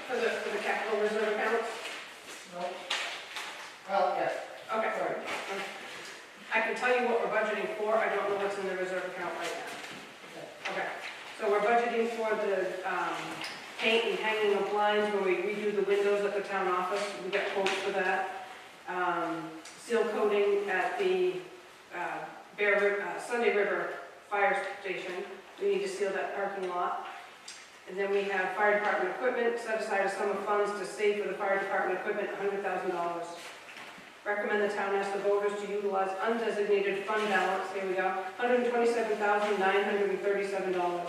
For the capital reserve accounts? No? Well, yes. Okay, sorry. I can tell you what we're budgeting for, I don't know what's in the reserve account right now. Okay, so we're budgeting for the paint and hanging of blinds where we redo the windows at the town office, we got quotes for that. Seal coating at the Sunday River Fire Station, we need to seal that parking lot. And then we have fire department equipment, set aside a sum of funds to save for the fire department equipment, $100,000. Recommend the town ask the voters to utilize undesignated fund balance, here we go, $127,937.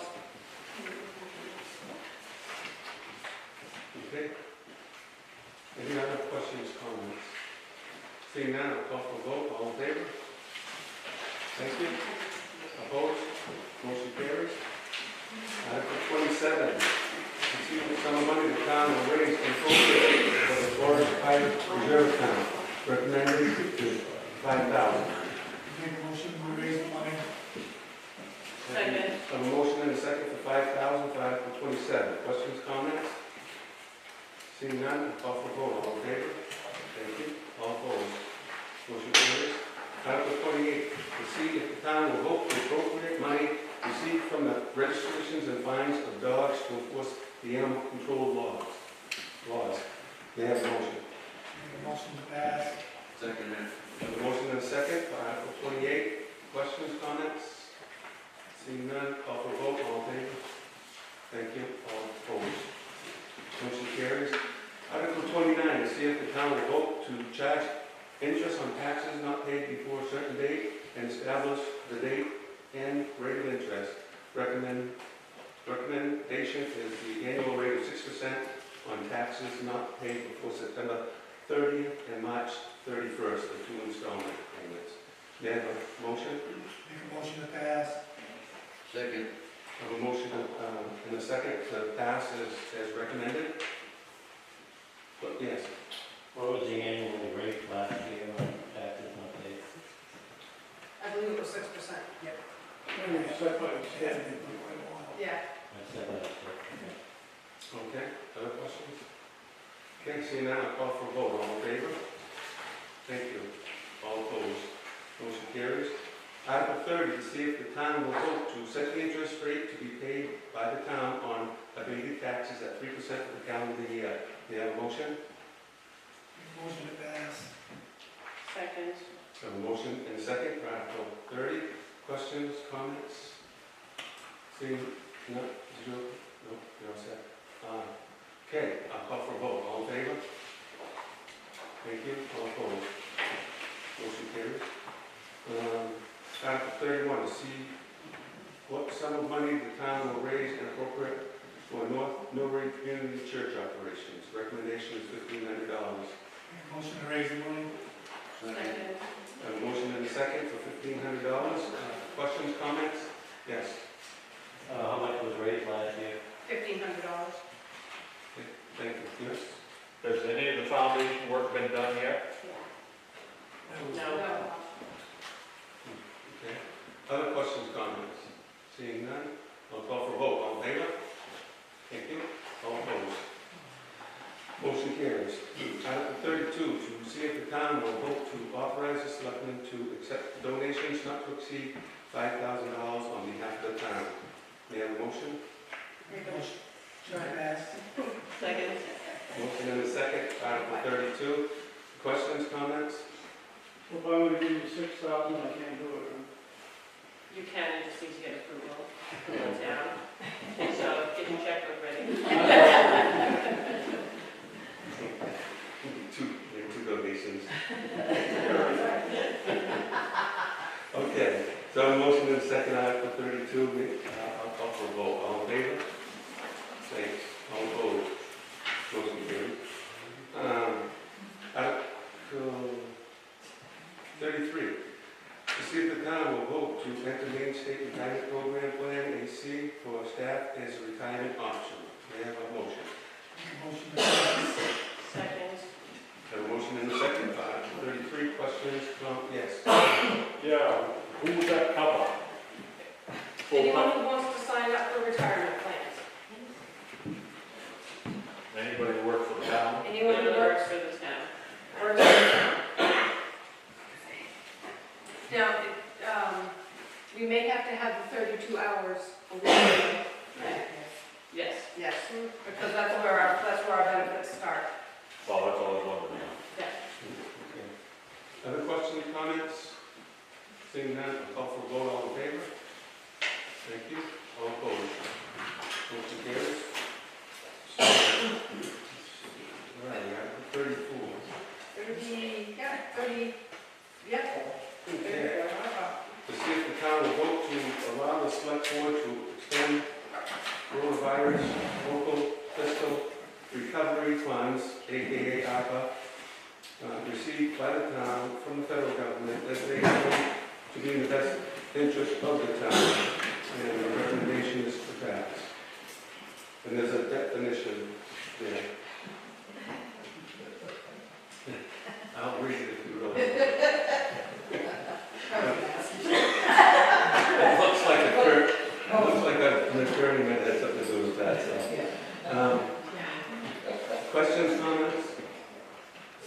Okay. Any other questions, comments? Seeing none, I'll call for a vote. All in favor? Thank you. Opposed? Motion carries. Article 27, receive the sum of money the the town will raise and appropriate for the forest fire reserve account. Recommended to 5,000. Make a motion to raise the money. Second. I have a motion and a second for 5,000 for Article 27. Questions, comments? Seeing none, call for vote. All in favor? Thank you. All opposed? Motion carries. Article 28, to see if the town will vote to appropriate money received from the registrations and fines of dogs to enforce the animal control laws. May I have a motion? Make a motion to pass. Second it. I have a motion and a second for Article 28. Questions, comments? Seeing none, call for vote. All in favor? Thank you. All opposed? Motion carries. Article 29, to see if the town will vote to charge interest on taxes not paid before a certain date and establish the date and rate of interest. Recommendation is the annual rate of 6% on taxes not paid before September 30th and March 31st, the 2 installment payments. May I have a motion? Make a motion to pass. Second. I have a motion and a second to pass as recommended. But yes, What was the annual rate last year on taxes not paid? I believe it was 6%. Yep. Set by the It has head. been for quite a while. Yeah. That's the last year. okay. Other questions? Okay, seeing none, I'll call for a vote. All in favor? Thank you. All opposed? Motion carries. Article 30, to see if the town will vote to set the interest rate to be paid by the town on abated taxes at 3% for the calendar year. May I have a motion? Make a motion to pass. Second. I have a motion and a second for Article 30. Questions, comments? Seeing none? Zero? No, you're all set. Okay, I'll call for a vote. All in favor? Thank you. All opposed? Motion carries. Article 31, to see what sum of money the town will raise and appropriate for Newry Community Church operations. Recommendation is $1,500. Make a motion to raise the money. Second. Second. I have a motion and a second for $1,500. Questions, comments? Yes. How much was raised last year? $1,500. Thank you. Yes. Has any of the foundation work been done yet? No. Okay. Other questions, comments? Seeing none, I'll call for a vote. All in favor? Thank you. All opposed? Motion carries. Article 32, to see if the town will vote to authorize the selectmen to accept donations not to exceed $5,000 on behalf of the town. May I have a motion? Make a motion to pass. Second. Motion and a second, Article 32. Questions, comments? Well, if I would give you 6,000, I can't do it. You can, you just need to get approval from the town. So get your checkbook ready. Two donations. Okay, so a motion and a second, Article 32. I'll call for a vote. All in favor? Thanks. All opposed? Motion carried. Article 33. To see if the town will vote to enter Main State Retirement Program Plan AC for staff as a retirement option. May I have a motion? Make a motion to pass. Second. I have a motion and a second. Article 33. Questions? Yes. Yeah, who would that cover? Anyone who wants to sign up for retirement plans. Anybody who works for the town? Anyone who works for the town. for the town. Now, we may have to have the 32 hours a week. Yes. Yes, because that's where our benefits start. Well, that's all I was wondering. Okay. Other questions, comments? Seeing none, I'll call for a vote. All in favor? Thank you. All opposed? Motion carries. All right, Article 34. 30, yeah, 30, yep. Okay. To see if the town will vote to allow the select board to extend coronavirus local fiscal recovery funds, aka ARPA, received by the town from the federal government as they know to be in the best interest of the town. And the recommendation is to pass. And there's a definition there. attorney might have something to do with that, so. Questions, comments?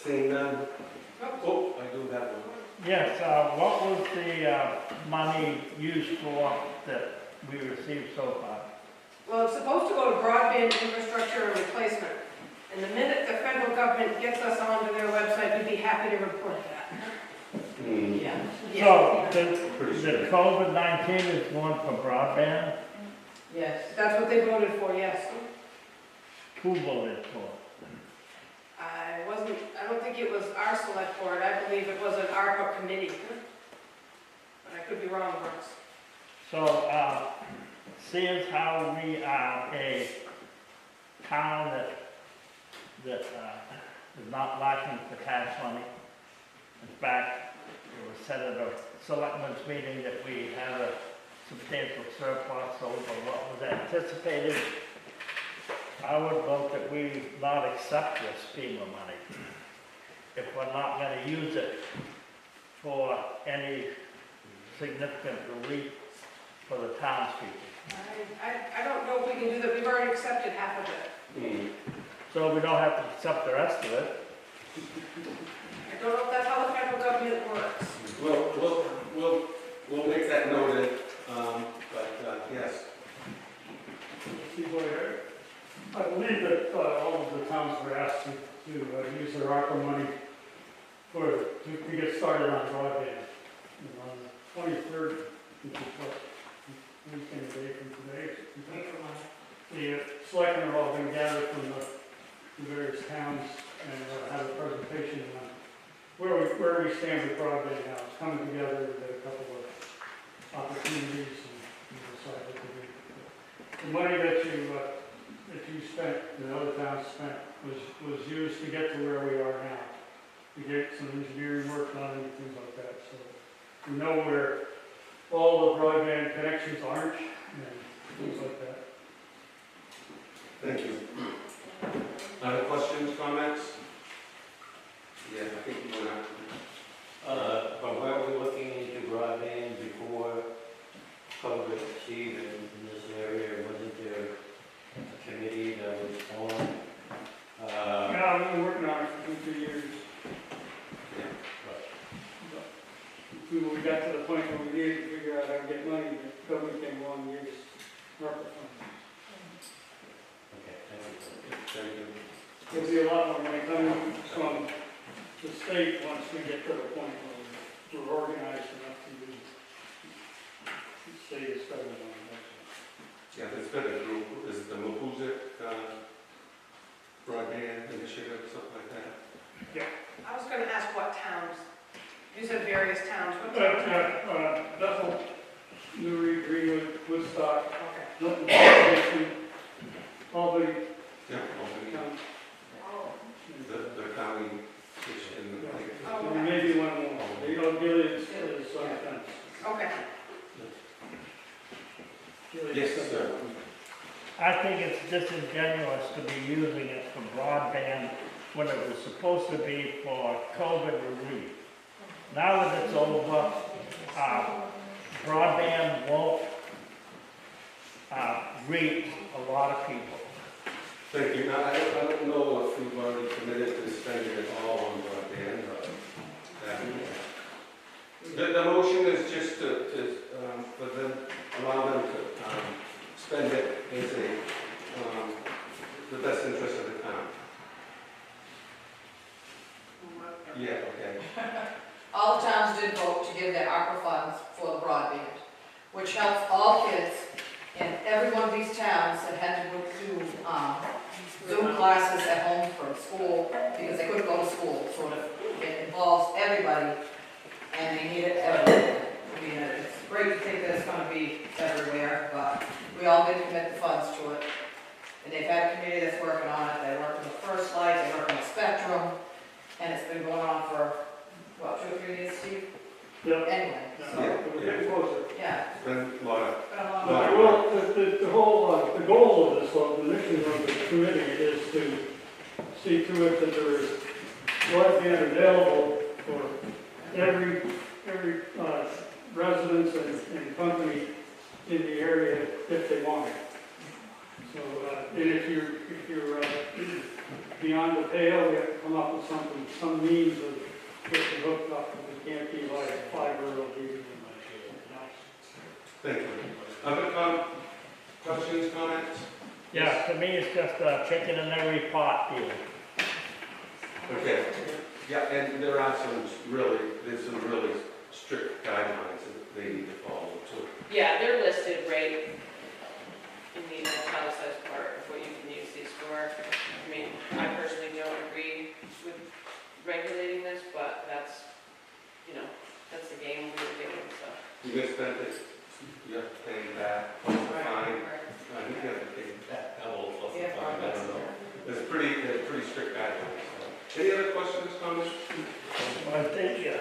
Seeing none? Oh, I do have one. Yes, what was the money used for that we received so far? Well, it's supposed to go to broadband infrastructure and replacement. And the minute the federal government gets us onto their website, we'd be happy to report that. Yeah. So, the COVID-19 is going for broadband? Yes. That's what they voted for, yes. Who voted for? I don't think it was our select board, I believe it was an ARPA committee. But I could be wrong, Brooks. So, seeing how we are a town that is not lacking for tax money. In fact, it was said at a selectmen's meeting that we had a substantial surplus over what was anticipated. I would vote that we not accept this FEMA money if we're not going to use it for any significant relief for the townspeople. I don't know if we can do that, we've already accepted half of it. So we don't have to accept the rest of it. I don't know if that's how the federal government works. We'll make that noted, but yes. Steve Boyer. I believe that all of the towns were asked to use their ARPA money to get started on broadband. And on the 23rd, which is what, weekend day from today, the selectmen have all been gathered from the various towns and have a presentation on where we stand with broadband now. It's coming together with a couple of opportunities and decide what to do. The money that you spent, the other towns spent, was used to get to where we are now. To get some engineering work done and things like that. So we know where all the broadband connections aren't and things like that. Thank you. Other questions, comments? Yeah, I think you want to. But were we looking into broadband before COVID, Steve, in this area? Wasn't there a committee that was formed? Yeah, I've been working on it for 2 years. We got to the point where we needed to figure out how to get money, but COVID came along and gave us ARPA funds. Okay, Thank you. There'll be a lot more money coming from the state once we get to the point where we're organized enough to use state is federal money. Yeah, there's been a group, is it the Mahoosic broadband initiative or something like that? I was gonna ask what towns. You said various towns, what towns? Bethel, Newry, Greenwood, Woodstock, Okay. Milton, Station, Albany, Yeah, Albany, the county, and Oh, and maybe one more. You know, Gilead is on the fence. Okay. Gilead Yes, is on the sir. fence. I think it's disingenuous to be using it for broadband when it was supposed to be for COVID relief. Now that it's over, broadband won't reach a lot of people. Thank you. Now, I don't know if we've already committed to spending it all on broadband. The motion is just for them, allow them to spend it as the best interest of the town. Yeah, okay. All the towns did vote to give their ARPA funds for the broadband, which helps all kids in every one of these towns that had to go to Zoom classes at home from school because they couldn't go to school. So it involves everybody and they need it everywhere. I mean, it's great to think that it's going to be everywhere, but we all did commit the funds to it. And they've had a committee that's working on it. They worked on the first light, they worked on the spectrum, and it's been going on for, what, 2 or 3 years, Steve? Yeah. Anyway, so, We're getting closer. yeah. Been a lot of, Been a long Well, time. the whole, the goal of this, the mission of the committee is to see to it that there is broadband available for every residence and company in the area if they want it. So, and if you're beyond the pale, we have to come up with something, some means of getting hooked up, it can't be like fiber or heating. Thank you. Other questions, comments? Yeah, to me, it's just a chicken and every pot deal. Okay. Yeah, and there's some really strict guidelines that they need to follow too. Yeah, they're listed right in the italicized part of what you can use these for. I mean, I personally don't agree with regulating this, but that's, that's the game we were doing, so. You guys spent it, you have to pay back, plus the fine. I think you have to pay that double plus the fine, I don't know. There's pretty strict guidelines. So. Any other questions, comments? Well, thank you.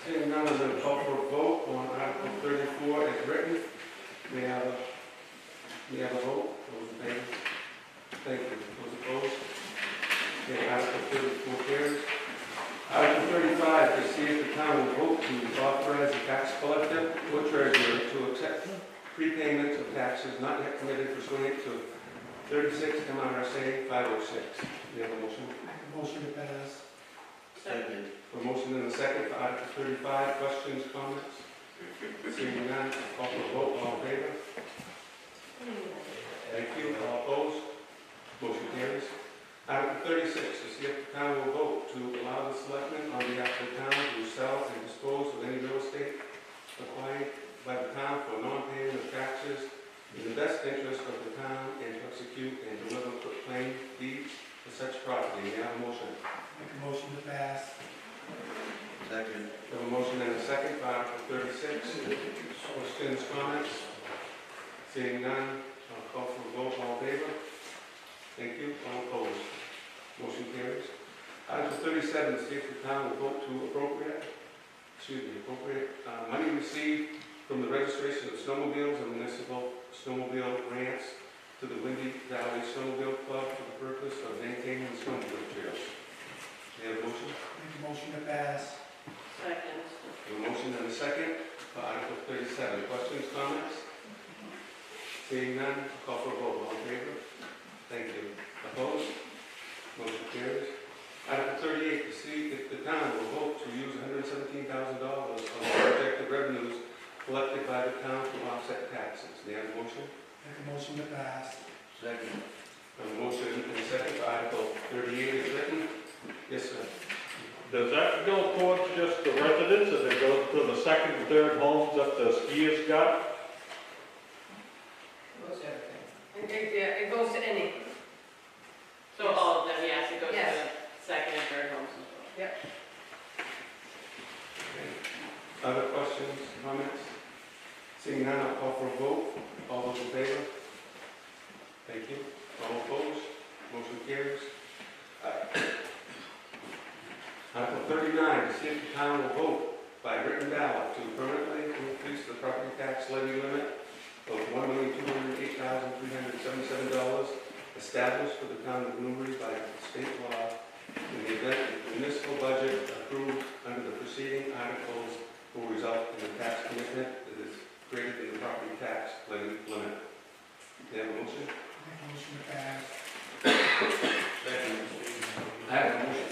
Seeing none, I'm going to call for a vote on Article 34 as written. May I have a vote? Those in favor? Thank you. Those opposed? Okay, Article 34 carries. Article 35, to see if the town will vote to authorize the tax collector or treasurer to accept prepayments of taxes not yet committed pursuant to 36 MRSA 506. Do you have a motion? Motion to pass. Second. A motion and a second for Article 35. Questions, comments? Seeing none, call for a vote. All in favor? Thank you. All opposed? Motion carries. Article 36, to see if the town will vote to allow the selectmen on behalf of the town to sell and dispose of any real estate acquired by the town for non-payment of taxes in the best interest of the town and to execute and deliver claim deeds for such property. May I have a motion? Make a motion to pass. Second. We have a motion and a second for Article 36. Questions, comments? Seeing none, I'll call for a vote. All in favor? Thank you. All opposed? Motion carries. Article 37, see if the town will vote to appropriate money received from the registration of snowmobiles and municipal snowmobile grants to the Windy Valley Snowmobile Club for the purpose of maintaining the snowmobile trails. Do you have a motion? Make a motion to pass. Second. A motion and a second for Article 37. Questions, comments? Seeing none, call for a vote. All in favor? Thank you. Opposed? Motion carries. Article 38, to see if the town will vote to use $117,000 of projected revenues collected by the town to offset taxes. Do you have a motion? Make a motion to pass. Second. A motion and a second for Article 38 is written. Yes, sir. Does that go towards just the residents, or does it go to the second and third homes that the skiers got? It goes to any. So all of them, yes, it goes to Yes. the second and third homes as well. Yep. Other questions, comments? Seeing none, I'll call for a vote. All those in favor? Thank you. All opposed? Motion carries. Article 39, to see if the town will vote by written ballot to permanently increase the property tax levy limit of $1,208,377 established for the town of Newry by state law in the event that the municipal budget approved under the preceding articles will result in a tax commitment that is greater than the property tax levy limit. Do you have a motion? Make a motion to pass. Second. I have a motion.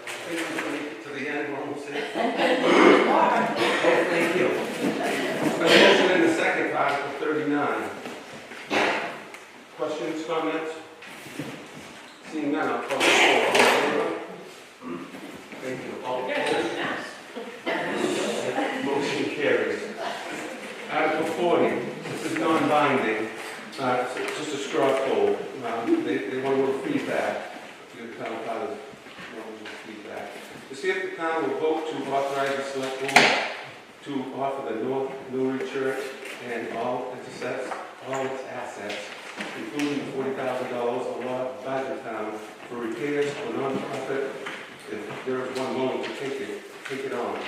I think we're going to get to the end, we're almost there. Thank you. A motion and a second for Article 39. Questions, comments? Seeing none, I'll call for the vote. Thank you. All You guys are opposed? nice. Motion carries. Article 40, this is non-binding, it's just a straw poll. They want a little feedback. The town fathers want a little feedback. To see if the town will vote to authorize the select board to offer the North Newry Church and all its assets, including the $40,000 allotted by the town for repairs for non-profit, if there is one willing to take it on.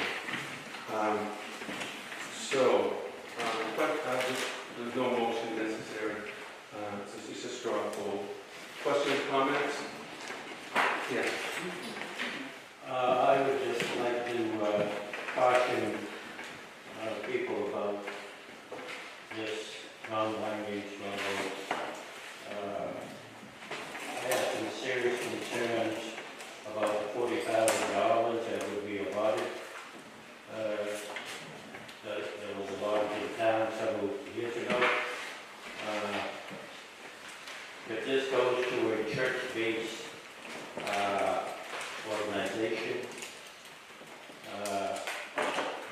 But there's no motion necessary. It's just a straw poll. Questions, comments? Yes. I would just like to caution people about this non-binding straw vote. I have some serious concerns about the $40,000 that would be allotted. That was allotted to the town several years ago. If this goes to a church-based organization,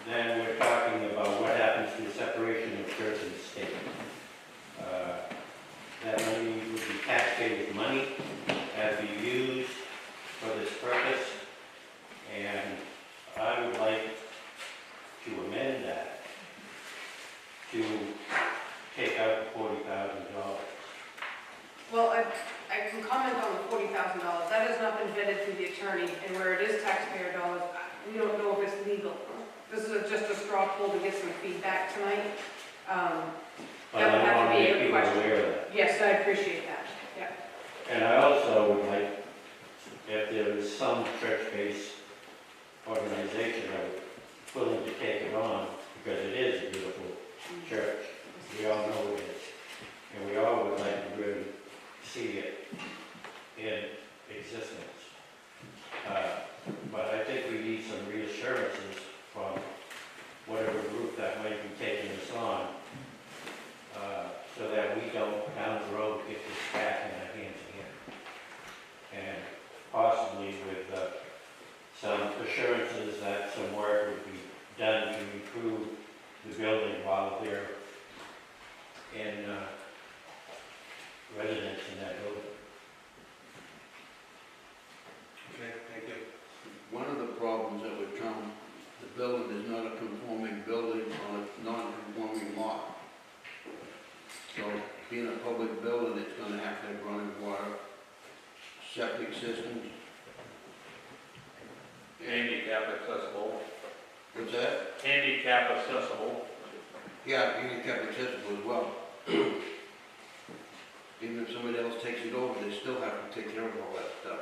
then we're talking about what happens to the separation of church and state. That money would be taxpayers' money as we used for this purpose, and I would like to amend that to take out the $40,000. Well, I can comment on the $40,000. That has not been vetted through the attorney, and where it is taxpayer dollars, we don't know if it's legal. This is just a straw poll to get some feedback tonight. But That would I have want to to be make a people question. aware of that. Yes, I appreciate that, yeah. And I also would like, if there is some church-based organization that is willing to take it on, because it is a beautiful church. We all know it is. And we all would like to really see it in existence. But I think we need some reassurances from whatever group that might be taking this on, so that we don't, down the road, get this back in our hands again. And possibly with some assurances that some work would be done to improve the building while they're in residence in that building. Okay, thank you. One of the problems that would come, the building is not a conforming building on a non-conforming lot. So being a public building, it's gonna have to have running water, septic systems. Handicap accessible. What's that? Handicap accessible. Yeah, handicap accessible as well. Even if somebody else takes it over, they still have to take care of all that stuff.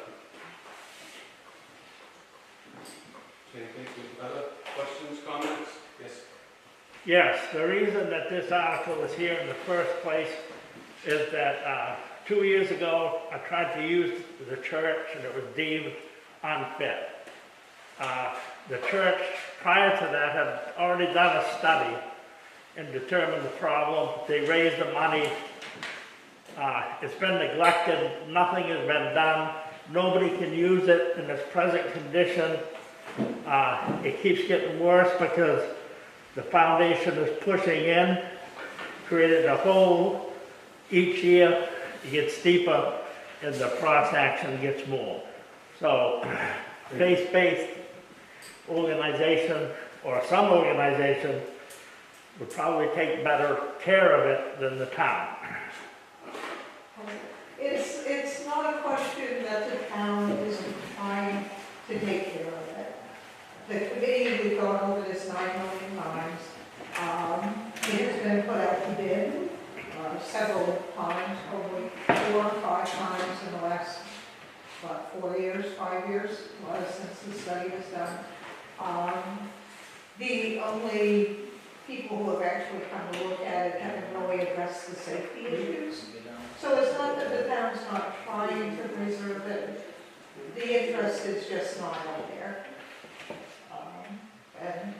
Okay, thank you. Other questions, comments? Yes. Yes, the reason that this article is here in the first place is that 2 years ago, I tried to use the church and it was deemed unfit. The church, prior to that, had already done a study and determined the problem. They raised the money. It's been neglected. Nothing has been done. Nobody can use it in its present condition. It keeps getting worse because the foundation is pushing in, created a hole. Each year it gets steeper and the cross action gets more. So faith-based organization or some organization would probably take better care of it than the town. It's not a question that the town isn't trying to take care of it. The committee, we've gone over this 9 million times. It has been put out to bid several times, probably 4 or 5 times in the last, 4 years, 5 years, since the study was done. The only people who have actually come to look at it haven't really addressed the safety issues. So it's not that the town's not trying to preserve it, the interest is just not out there. And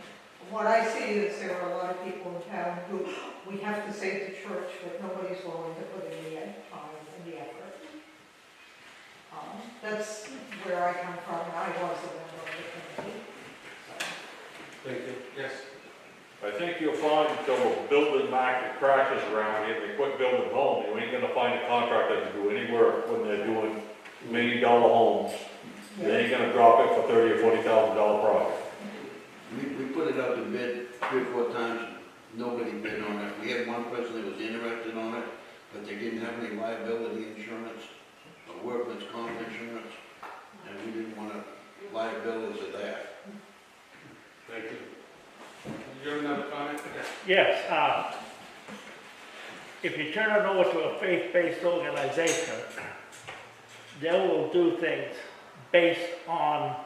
what I see is there are a lot of people in town who, we have to save the church, but nobody's willing to put in the time and the effort. That's where I come from, and I was a member of the committee. Thank you. Yes. I think you'll find until the building market crashes around here, they quit building homes, you ain't gonna find a contractor to do any work when they're doing $1 million homes. They ain't gonna drop it for $30,000 or $40,000 project. We put it up to bid 3 or 4 times, nobody bid on it. We had one person that was interested on it, but they didn't have any liability insurance, or workman's comp insurance, and we didn't want liabilities of that. Thank you. Did you have another comment? Yes, if you turn it over to a faith-based organization, they will do things based on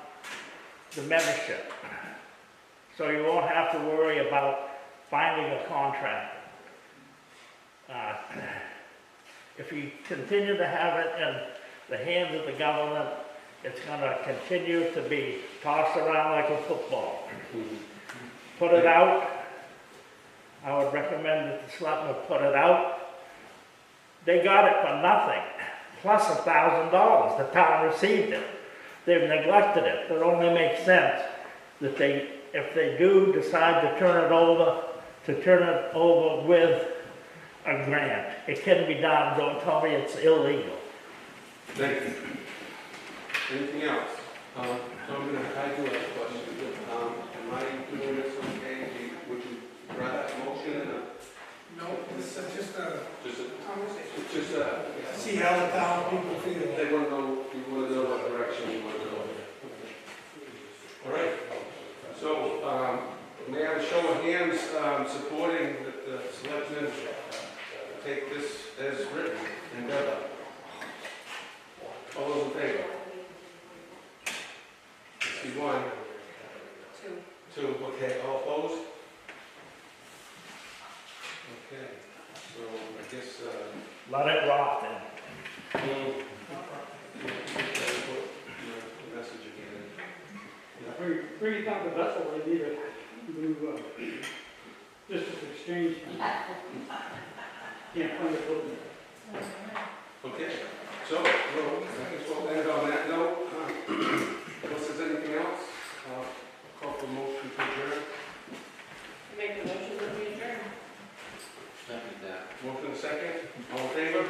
the membership. So you won't have to worry about finding a contractor. If if you continue to have it in the hands of the government, it's gonna continue to be tossed around like a football. Put it out. I would recommend that the selectmen put it out. They got it for nothing, plus $1,000. The town received it. They've neglected it. It only makes sense that they, if they do decide to turn it over with a grant. It can be done. Don't tell me it's illegal. Thank you. Anything else? So I do have a question. Am I doing this okay? Would you rather have a motion? No, this is just a Just a, conversation. just a. See how the town people feel. They want to know, you want to know what direction you want to go. All right. So, may I have a show of hands supporting that the selectmen take this as written endeavor? All those in favor? See one. Two, okay, all opposed? Okay, so I guess, Let it rot then. the message again. Bring it down to Bethel, they need a new, distance exchange. Can't find a building. Okay, so, well, I guess we'll end on that note. Unless there's anything else, call for motion to adjourn. Make the motion that we adjourn. Second that. Motion second, all in favor?